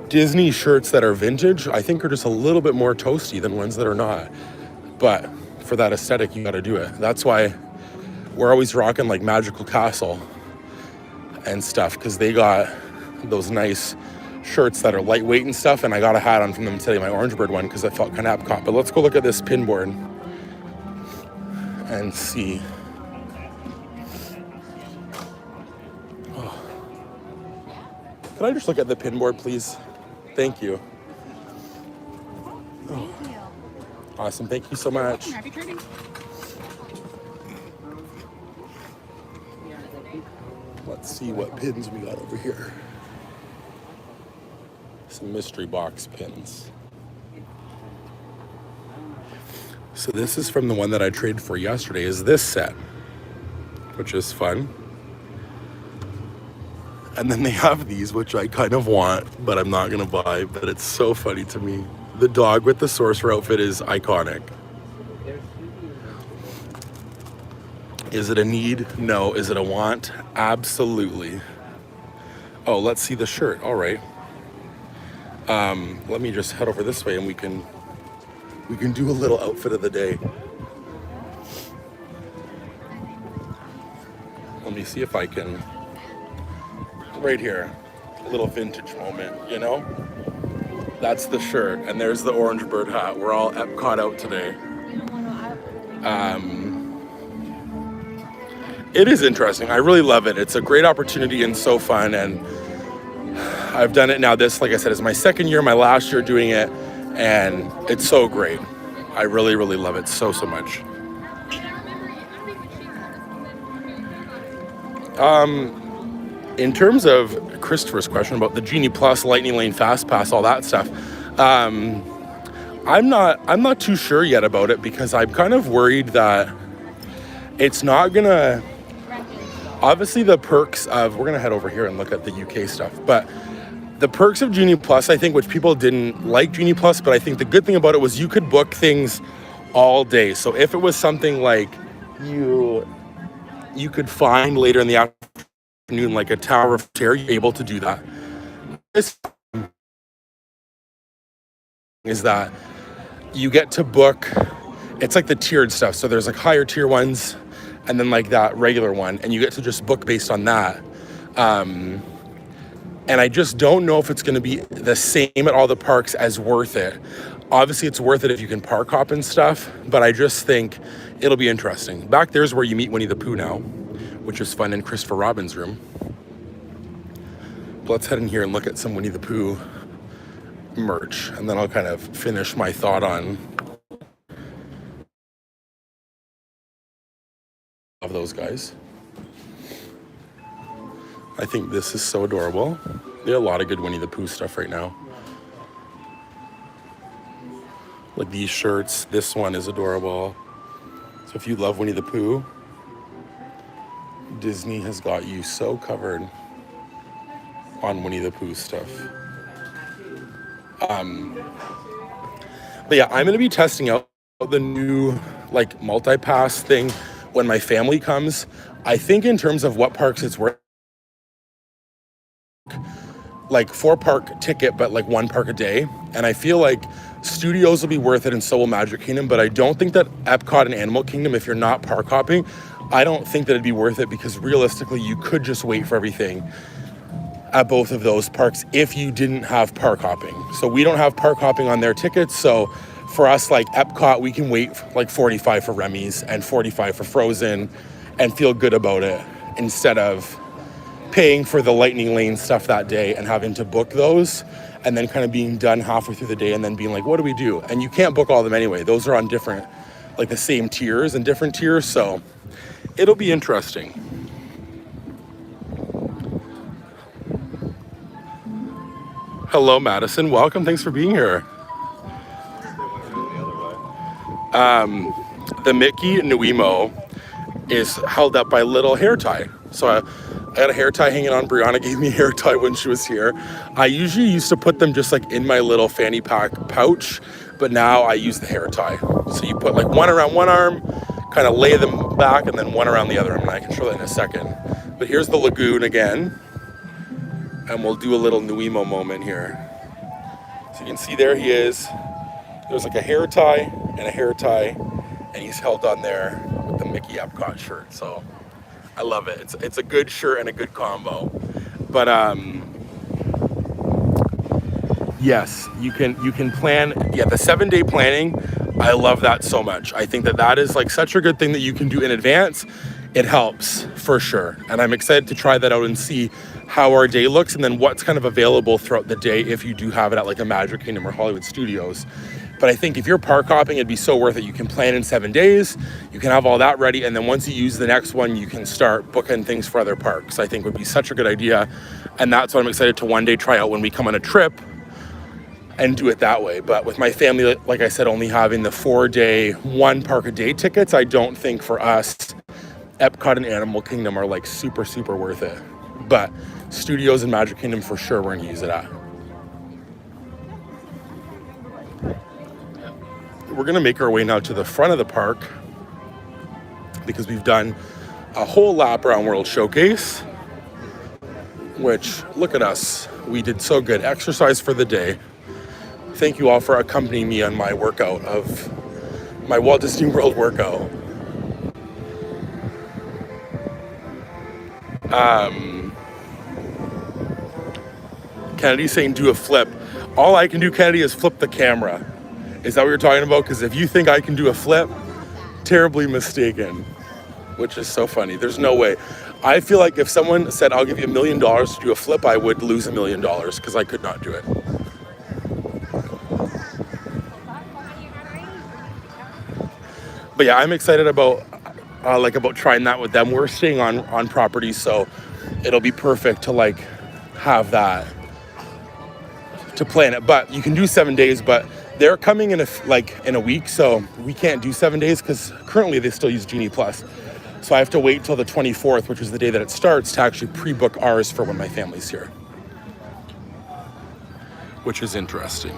Disney shirts that are vintage, I think are just a little bit more toasty than ones that are not. But for that aesthetic, you gotta do it. That's why we're always rocking like Magical Castle and stuff, because they got those nice shirts that are lightweight and stuff, and I got a hat on from them today, my Orange Bird one, because I felt kind of Epcot. But let's go look at this pin board and see. Oh. Can I just look at the pin board, please? Thank you. Oh. Awesome, thank you so much. Happy trading. Let's see what pins we got over here. Some mystery box pins. So this is from the one that I traded for yesterday, is this set, which is fun. And then they have these, which I kind of want, but I'm not gonna buy, but it's so funny to me. The dog with the sorcerer outfit is iconic. Is it a need? No. Is it a want? Absolutely. Oh, let's see the shirt. All right. Let me just head over this way and we can do a little outfit of the day. Let me see if I can, right here, a little vintage moment, you know? That's the shirt, and there's the Orange Bird hat. We're all Epcot out today. It is interesting. I really love it. It's a great opportunity and so fun, and I've done it now. This, like I said, is my second year, my last year doing it, and it's so great. I really, really love it so much. In terms of Christopher's question about the Genie Plus, Lightning Lane Fast Pass, all that stuff, I'm not too sure yet about it, because I'm kind of worried that it's not gonna. Obviously, the perks of, we're gonna head over here and look at the UK stuff, but the perks of Genie Plus, I think, which people didn't like Genie Plus, but I think the good thing about it was you could book things all day. So if it was something like you could find later in the afternoon, like a Tower of Terror, you're able to do that. This is that you get to book, it's like the tiered stuff. So there's like higher tier ones, and then like that regular one, and you get to just book based on that. And I just don't know if it's gonna be the same at all the parks as worth it. Obviously it's worth it if you can park hop and stuff, but I just think it'll be interesting. Back there's where you meet Winnie the Pooh now, which is fun, in Christopher Robin's room. But let's head in here and look at some Winnie the Pooh merch, and then I'll kind of finish my thought on of those guys. I think this is so adorable. There are a lot of good Winnie the Pooh stuff right now. Like these shirts, this one is adorable. So if you love Winnie the Pooh, Disney has got you so covered on Winnie the Pooh stuff. But yeah, I'm gonna be testing out the new like multi-pass thing when my family comes. I think in terms of what parks it's worth, like 4-park ticket, but like 1 park a day. And I feel like Studios will be worth it, and so will Magic Kingdom, but I don't think that Epcot and Animal Kingdom, if you're not park hopping, I don't think that it'd be worth it, because realistically you could just wait for everything at both of those parks if you didn't have park hopping. So we don't have park hopping on their tickets, so for us, like Epcot, we can wait like 45 for Remy's and 45 for Frozen and feel good about it, instead of paying for the Lightning Lane stuff that day and having to book those and then kind of being done halfway through the day and then being like, what do we do? And you can't book all of them anyway. Those are on different, like the same tiers and different tiers, so it'll be interesting. Hello, Madison. Welcome. Thanks for being here. The Mickey Nuimo is held up by a little hair tie. So I had a hair tie hanging on. Brianna gave me a hair tie when she was here. I usually used to put them just like in my little fanny pack pouch, but now I use the hair tie. So you put like one around one arm, kind of lay them back, and then one around the other arm, and I can show that in a second. But here's the lagoon again, and we'll do a little Nuimo moment here. So you can see there he is. There's like a hair tie and a hair tie, and he's held on there with the Mickey Epcot shirt. So I love it. It's a good shirt and a good combo. But yes, you can plan. Yeah, the 7-day planning, I love that so much. I think that is like such a good thing that you can do in advance. It helps for sure. And I'm excited to try that out and see how our day looks, and then what's kind of available throughout the day if you do have it at like a Magic Kingdom or Hollywood Studios. But I think if you're park hopping, it'd be so worth it. You can plan in 7 days, you can have all that ready, and then once you use the next one, you can start booking things for other parks. I think would be such a good idea. And that's what I'm excited to one day try out when we come on a trip and do it that way. But with my family, like I said, only having the 4-day, 1 park a day tickets, I don't think for us, Epcot and Animal Kingdom are like super, super worth it. But Studios and Magic Kingdom for sure we're gonna use it at. We're gonna make our way now to the front of the park because we've done a whole lap around World Showcase, which, look at us, we did so good. Exercise for the day. Thank you all for accompanying me on my workout of my Walt Disney World workout. Kennedy's saying do a flip. All I can do, Kennedy, is flip the camera. Is that what you're talking about? Because if you think I can do a flip, terribly mistaken, which is so funny. There's no way. I feel like if someone said, I'll give you $1 million to do a flip, I would lose $1 million because I could not do it. But yeah, I'm excited about trying that with them. We're staying on property, so it'll be perfect to like have that to plan it. But you can do 7 days, but they're coming in a week, so we can't do 7 days because currently they still use Genie Plus. So I have to wait till the 24th, which is the day that it starts, to actually pre-book ours for when my family's here, which is interesting.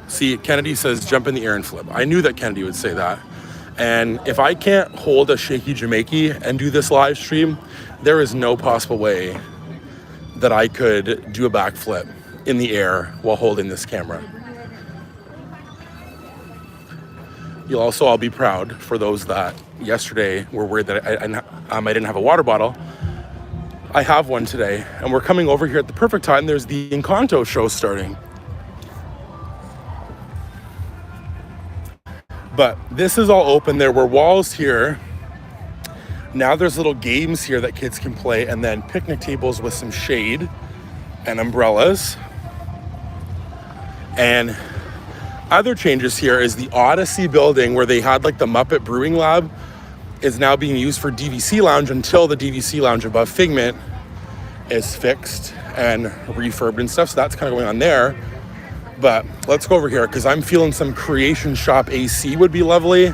See, Kennedy says jump in the air and flip. I knew that Kennedy would say that. And if I can't hold a shaky Jamaica and do this live stream, there is no possible way that I could do a backflip in the air while holding this camera. You'll also all be proud for those that yesterday were worried that I didn't have a water bottle. I have one today, and we're coming over here at the perfect time. There's the Encanto show starting. But this is all open. There were walls here. Now there's little games here that kids can play, and then picnic tables with some shade and umbrellas. And other changes here is the Odyssey building where they had like the Muppet Brewing Lab is now being used for DVC Lounge until the DVC Lounge above Figment is fixed and refurbed and stuff. So that's kind of going on there. But let's go over here because I'm feeling some Creation Shop AC would be lovely,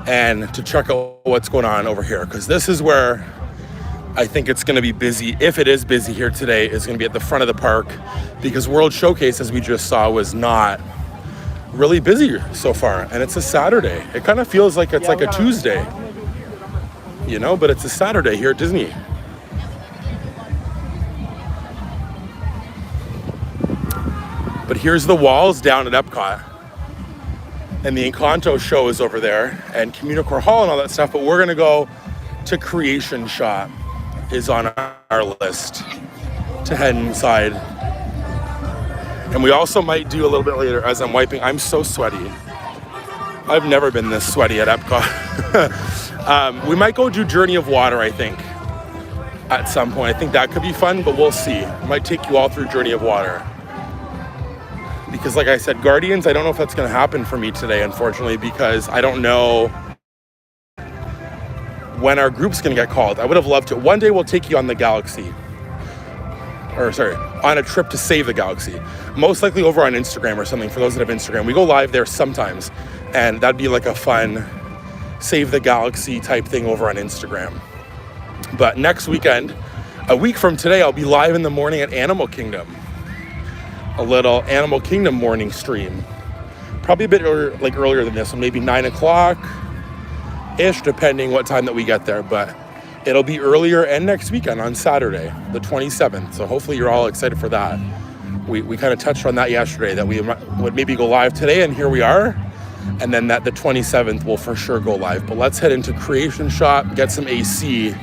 and to check out what's going on over here because this is where I think it's going to be busy. If it is busy here today, it's going to be at the front of the park because World Showcase, as we just saw, was not really busy so far, and it's a Saturday. It kind of feels like it's like a Tuesday, you know, but it's a Saturday here at Disney. But here's the walls down at Epcot, and the Encanto show is over there, and Communicore Hall and all that stuff, but we're gonna go to Creation Shop is on our list to head inside. And we also might do a little bit later as I'm wiping. I'm so sweaty. I've never been this sweaty at Epcot. We might go do Journey of Water, I think, at some point. I think that could be fun, but we'll see. I might take you all through Journey of Water. Because like I said, Guardians, I don't know if that's gonna happen for me today, unfortunately, because I don't know when our group's gonna get called. I would have loved to. One day we'll take you on the Galaxy. On a trip to Save the Galaxy. Most likely over on Instagram or something, for those that have Instagram. We go live there sometimes, and that'd be like a fun Save the Galaxy type thing over on Instagram. But next weekend, a week from today, I'll be live in the morning at Animal Kingdom. a little Animal Kingdom morning stream. Probably a bit earlier than this one, maybe 9 o'clock-ish, depending what time that we get there. But it'll be earlier and next weekend on Saturday, the 27th. So hopefully you're all excited for that. We kind of touched on that yesterday, that we would maybe go live today, and here we are. And then that the 27th will for sure go live. But let's head into Creation Shop, get some AC,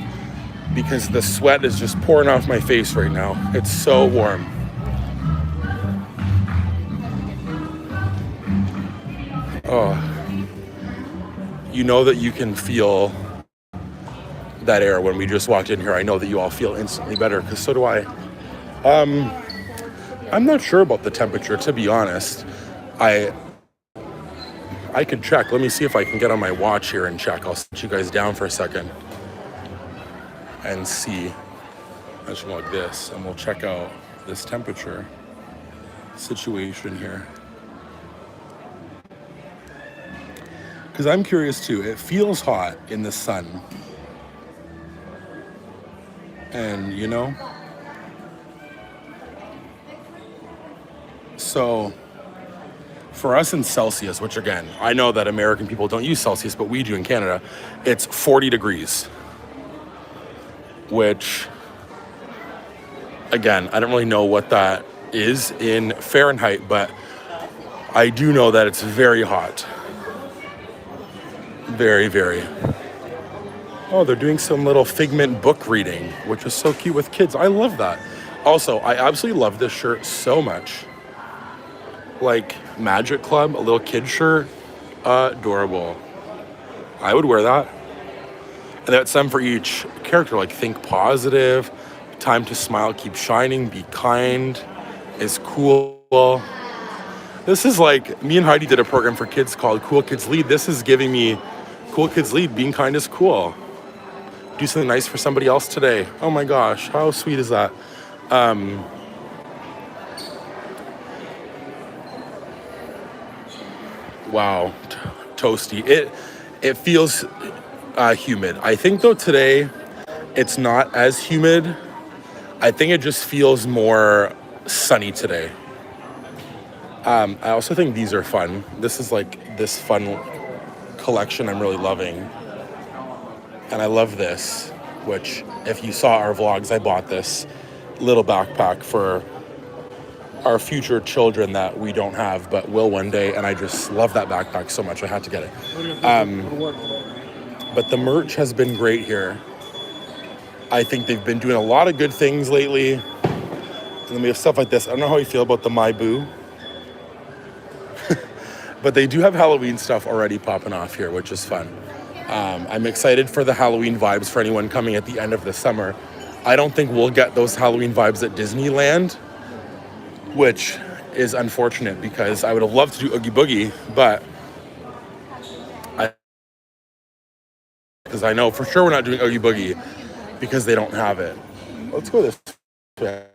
because the sweat is just pouring off my face right now. It's so warm. Oh, you know that you can feel that air when we just walked in here. I know that you all feel instantly better, because so do I. I'm not sure about the temperature, to be honest. I could check. Let me see if I can get on my watch here and check. I'll set you guys down for a second and see. I should go like this, and we'll check out this temperature situation here. Because I'm curious too. It feels hot in the sun. And you know, so for us in Celsius, which again, I know that American people don't use Celsius, but we do in Canada, it's 40 degrees. Which, again, I don't really know what that is in Fahrenheit, but I do know that it's very hot. Very, very. Oh, they're doing some little Figment book reading, which is so cute with kids. I love that. Also, I absolutely love this shirt so much. Like Magic Club, a little kid shirt. Adorable. I would wear that. And that's some for each character, like think positive, time to smile, keep shining, be kind, is cool. This is like, me and Heidi did a program for kids called Cool Kids Lead. This is giving me Cool Kids Lead, being kind is cool. Do something nice for somebody else today. Oh my gosh, how sweet is that? Wow, toasty. It feels humid. I think though today it's not as humid. I think it just feels more sunny today. I also think these are fun. This is like this fun collection I'm really loving. And I love this, which if you saw our vlogs, I bought this little backpack for our future children that we don't have, but will one day. And I just love that backpack so much. I had to get it. But the merch has been great here. I think they've been doing a lot of good things lately. And then we have stuff like this. I don't know how you feel about the My Boo. But they do have Halloween stuff already popping off here, which is fun. I'm excited for the Halloween vibes for anyone coming at the end of the summer. I don't think we'll get those Halloween vibes at Disneyland, which is unfortunate because I would have loved to do Oogie Boogie, but because I know for sure we're not doing Oogie Boogie because they don't have it. Let's go this way.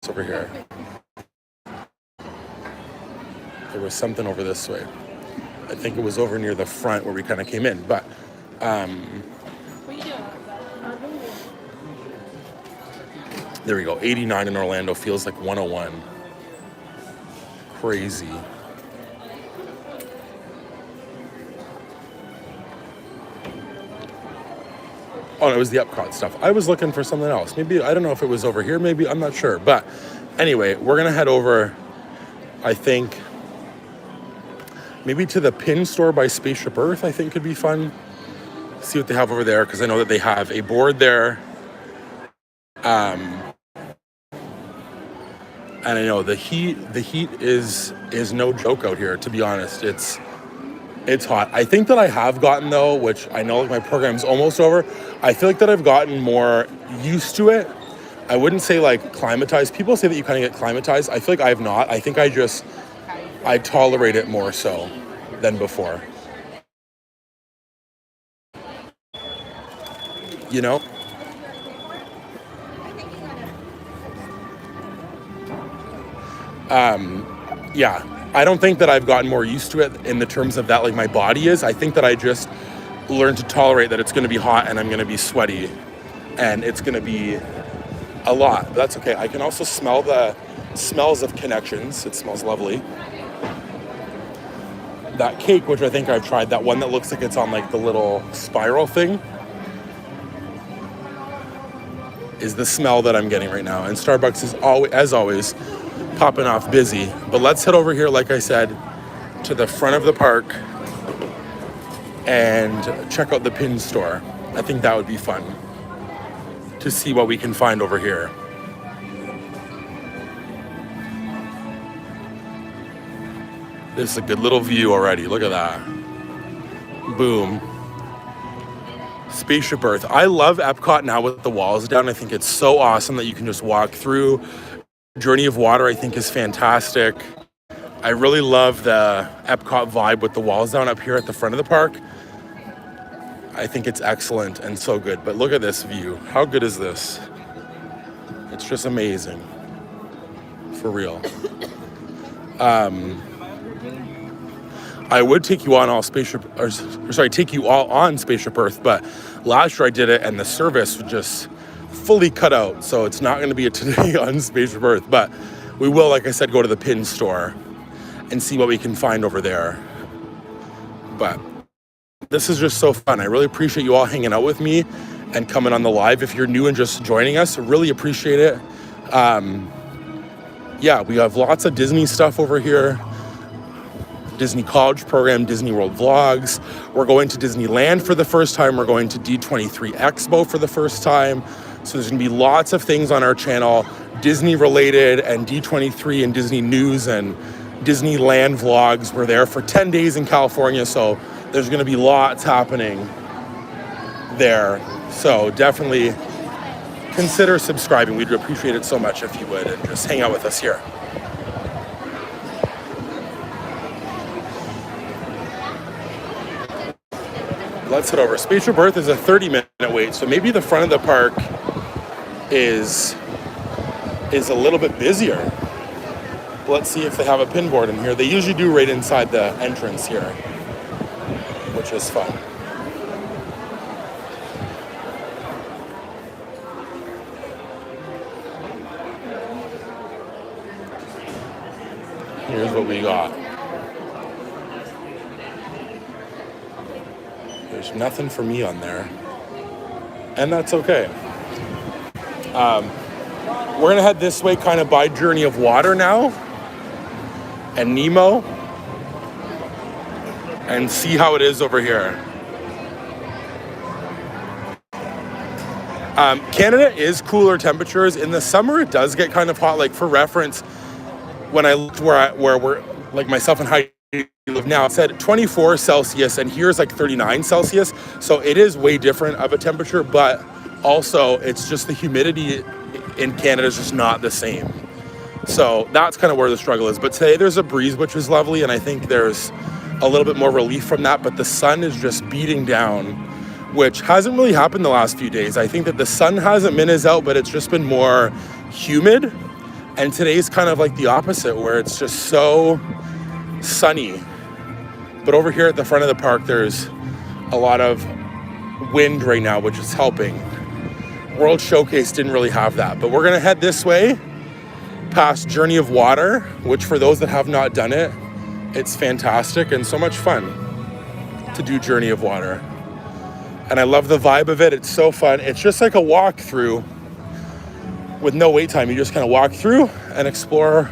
It's over here. There was something over this way. I think it was over near the front where we kind of came in, but there we go. 89 in Orlando feels like 101. Crazy. Oh, no, it was the Epcot stuff. I was looking for something else. Maybe, I don't know if it was over here. Maybe, I'm not sure. But anyway, we're going to head over, I think, maybe to the pin store by Spaceship Earth, I think could be fun. See what they have over there, because I know that they have a board there. And I know the heat is no joke out here, to be honest. It's hot. I think that I have gotten, though, which I know like my program's almost over, I feel like that I've gotten more used to it. I wouldn't say like climatized. People say that you kind of get climatized. I feel like I have not. I think I tolerate it more so than before. You know? Yeah, I don't think that I've gotten more used to it in the terms of that, like my body is. I think that I just learned to tolerate that it's going to be hot and I'm going to be sweaty and it's going to be a lot, but that's okay. I can also smell the smells of connections. It smells lovely. That cake, which I think I've tried, that one that looks like it's on like the little spiral thing, is the smell that I'm getting right now. And Starbucks is always, as always, popping off busy. But let's head over here, like I said, to the front of the park and check out the pin store. I think that would be fun to see what we can find over here. This is a good little view already. Look at that. Boom. Spaceship Earth. I love Epcot now with the walls down. I think it's so awesome that you can just walk through. Journey of Water, I think, is fantastic. I really love the Epcot vibe with the walls down up here at the front of the park. I think it's excellent and so good. But look at this view. How good is this? It's just amazing. For real. I would take you on take you all on Spaceship Earth, but last year I did it and the service was just fully cut out. So it's not going to be a today on Spaceship Earth, but we will, like I said, go to the pin store and see what we can find over there. But this is just so fun. I really appreciate you all hanging out with me and coming on the live. If you're new and just joining us, I really appreciate it. Yeah, we have lots of Disney stuff over here. Disney College Program, Disney World Vlogs. We're going to Disneyland for the first time. We're going to D23 Expo for the first time. So there's gonna be lots of things on our channel, Disney related and D23 and Disney news and Disneyland vlogs. We're there for 10 days in California, so there's gonna be lots happening there. So definitely consider subscribing. We'd appreciate it so much if you would, and just hang out with us here. Let's head over. Spaceship Earth is a 30-minute wait, so maybe the front of the park is a little bit busier. Let's see if they have a pin board in here. They usually do right inside the entrance here, which is fun. Here's what we got. There's nothing for me on there, and that's okay. We're gonna head this way, kind of by Journey of Water now, and Nemo, and see how it is over here. Canada is cooler temperatures. In the summer, it does get kind of hot. Like for reference, when I looked where we're, like myself and Heidi live now, it said 24 Celsius, and here's like 39 Celsius. So it is way different of a temperature, but also it's just the humidity in Canada is just not the same. So that's kind of where the struggle is. But today there's a breeze, which is lovely, and I think there's a little bit more relief from that, but the sun is just beating down, which hasn't really happened the last few days. I think that the sun hasn't been as out, but it's just been more humid. And today's kind of like the opposite, where it's just so sunny. But over here at the front of the park, there's a lot of wind right now, which is helping. World Showcase didn't really have that, but we're gonna head this way past Journey of Water, which for those that have not done it, it's fantastic and so much fun to do Journey of Water. And I love the vibe of it. It's so fun. It's just like a walk through with no wait time. You just kind of walk through and explore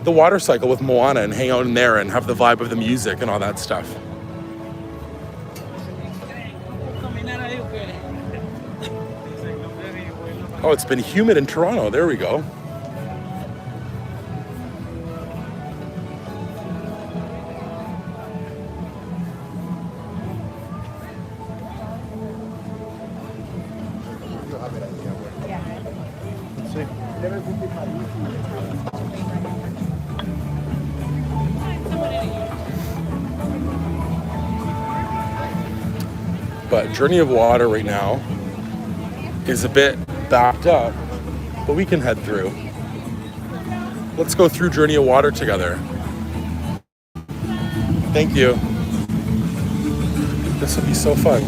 the water cycle with Moana and hang out in there and have the vibe of the music and all that stuff. Oh, it's been humid in Toronto. There we go. But Journey of Water right now is a bit backed up, but we can head through. Let's go through Journey of Water together. Thank you. This will be so fun.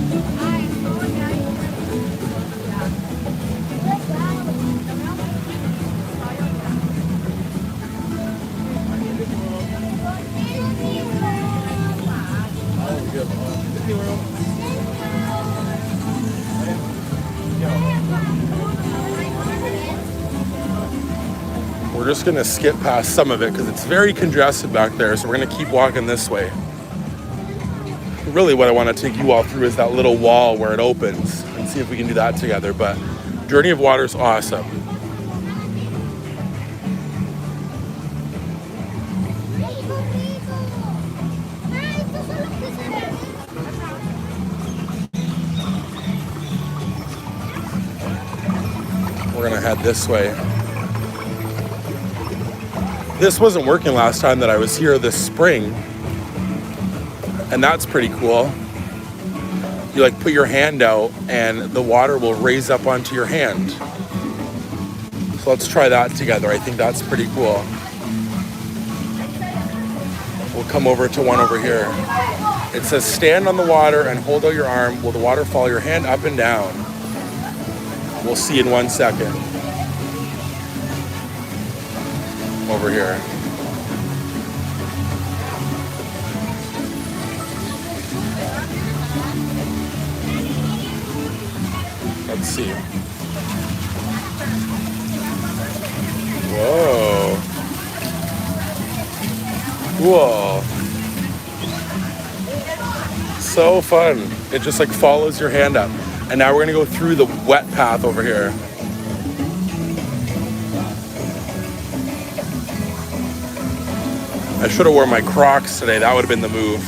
We're just gonna skip past some of it because it's very congested back there, so we're gonna keep walking this way. Really what I want to take you all through is that little wall where it opens and see if we can do that together, but Journey of Water is awesome. We're gonna head this way. This wasn't working last time that I was here this spring, and that's pretty cool. You like put your hand out and the water will raise up onto your hand. So let's try that together. I think that's pretty cool. We'll come over to one over here. It says stand on the water and hold out your arm. Will the water follow your hand up and down? We'll see in 1 second. Over here. Let's see. Whoa. Whoa. So fun. It just like follows your hand up. And now we're gonna go through the wet path over here. I should have worn my Crocs today. That would have been the move.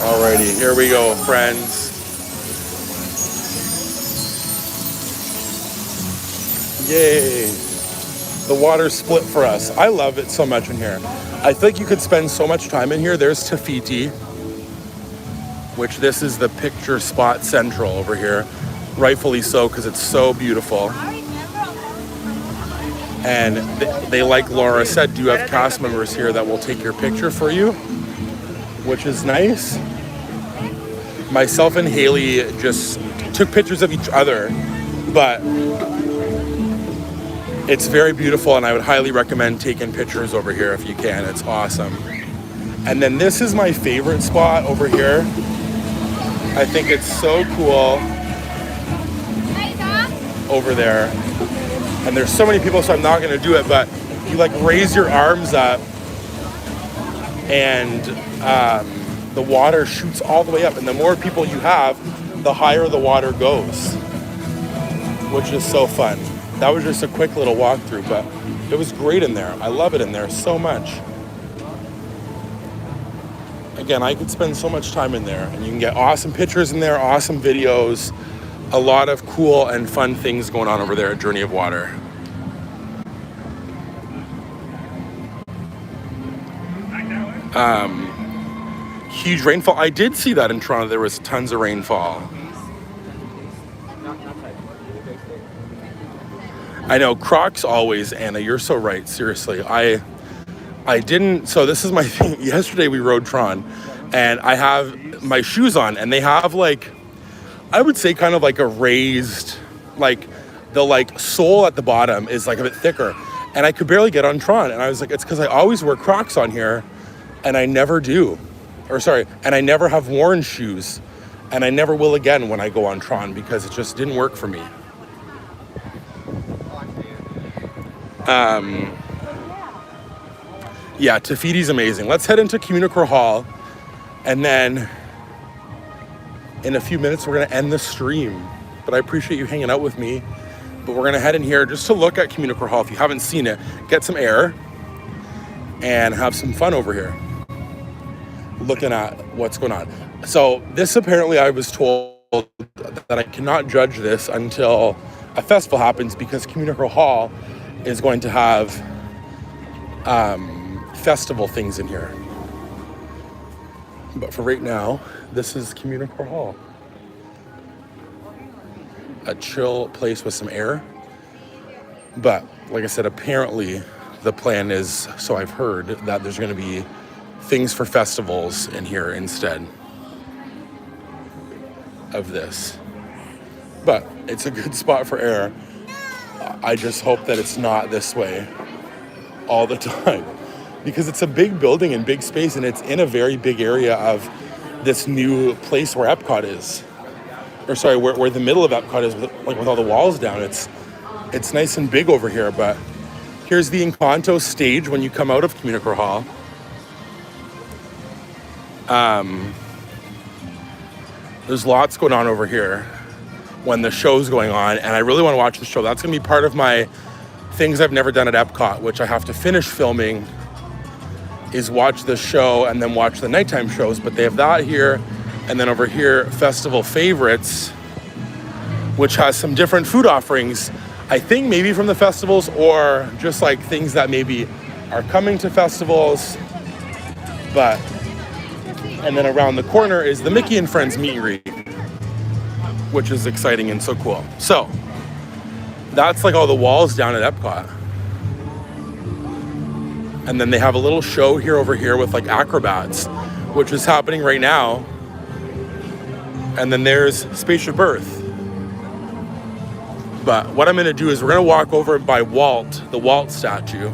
Alrighty, here we go, friends. Yay. The water split for us. I love it so much in here. I think you could spend so much time in here. There's Tafiti, which this is the picture spot central over here. Rightfully so, because it's so beautiful. And they, like Laura said, do have cast members here that will take your picture for you, which is nice. Myself and Haley just took pictures of each other, but it's very beautiful, and I would highly recommend taking pictures over here if you can. It's awesome. And then this is my favorite spot over here. I think it's so cool over there. And there's so many people, so I'm not gonna do it, but you like raise your arms up and the water shoots all the way up. And the more people you have, the higher the water goes, which is so fun. That was just a quick little walkthrough, but it was great in there. I love it in there so much. Again, I could spend so much time in there, and you can get awesome pictures in there, awesome videos, a lot of cool and fun things going on over there at Journey of Water. Huge rainfall. I did see that in Toronto. There was tons of rainfall. I know, Crocs always, Anna, you're so right, seriously. I didn't, so this is my thing. Yesterday we rode Tron, and I have my shoes on, and they have like, I would say kind of like a raised, like the like sole at the bottom is like a bit thicker, and I could barely get on Tron, and I was like, it's because I always wear Crocs on here, and I never do. And I never have worn shoes, and I never will again when I go on Tron because it just didn't work for me. Yeah, Tafiti's amazing. Let's head into Communicore Hall, and then in a few minutes we're gonna end the stream. But I appreciate you hanging out with me. But we're gonna head in here just to look at Communicore Hall. If you haven't seen it, get some air and have some fun over here, looking at what's going on. So this, apparently I was told that I cannot judge this until a festival happens, because Communicore Hall is going to have festival things in here. But for right now, this is Communicore Hall. A chill place with some air. But like I said, apparently the plan is, so I've heard, that there's going to be things for festivals in here instead of this. But it's a good spot for air. I just hope that it's not this way all the time, because it's a big building and big space, and it's in a very big area of this new place where Epcot is. Or sorry, where the middle of Epcot is, with all the walls down. It's nice and big over here, but here's the Encanto stage when you come out of Communicore Hall. There's lots going on over here when the show's going on, and I really want to watch the show. That's going to be part of my things I've never done at Epcot, which I have to finish filming, is watch the show and then watch the nighttime shows. But they have that here, and then over here, Festival Favorites, which has some different food offerings, I think maybe from the festivals, or just like things that maybe are coming to festivals. And then around the corner is the Mickey and Friends meet and greet, which is exciting and so cool. So that's like all the walls down at Epcot. And then they have a little show here over here with like acrobats, which is happening right now. And then there's Spaceship Earth. But what I'm gonna do is we're gonna walk over by Walt, the Walt statue.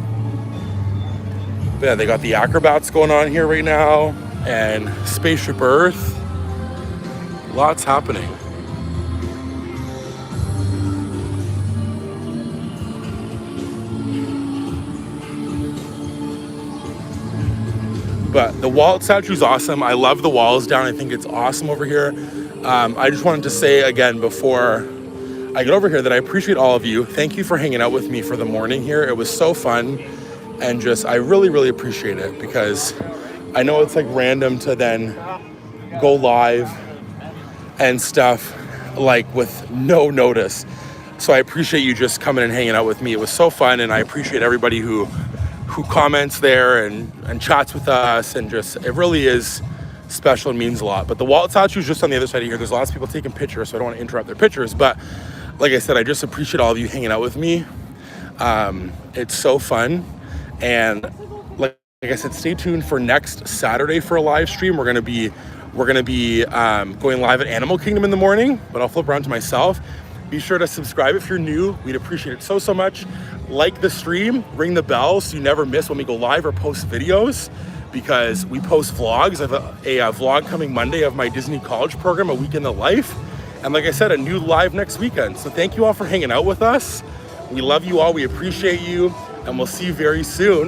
But yeah, they got the acrobats going on here right now, and Spaceship Earth. Lots happening. But the Walt statue is awesome. I love the walls down. I think it's awesome over here. I just wanted to say again before I get over here that I appreciate all of you. Thank you for hanging out with me for the morning here. It was so fun, and just I really, really appreciate it, because I know it's like random to then go live and stuff like with no notice. So I appreciate you just coming and hanging out with me. It was so fun, and I appreciate everybody who comments there and chats with us, and just, it really is special and means a lot. But the Walt statue is just on the other side of here. There's lots of people taking pictures, so I don't want to interrupt their pictures. But like I said, I just appreciate all of you hanging out with me. It's so fun. And like I said, stay tuned for next Saturday for a live stream. We're gonna be going live at Animal Kingdom in the morning, but I'll flip around to myself. Be sure to subscribe if you're new. We'd appreciate it so much. Like the stream, ring the bell so you never miss when we go live or post videos, because we post vlogs. I have a vlog coming Monday of my Disney College program, A Week in the Life. And like I said, a new live next weekend. So thank you all for hanging out with us. We love you all, we appreciate you, and we'll see you very soon.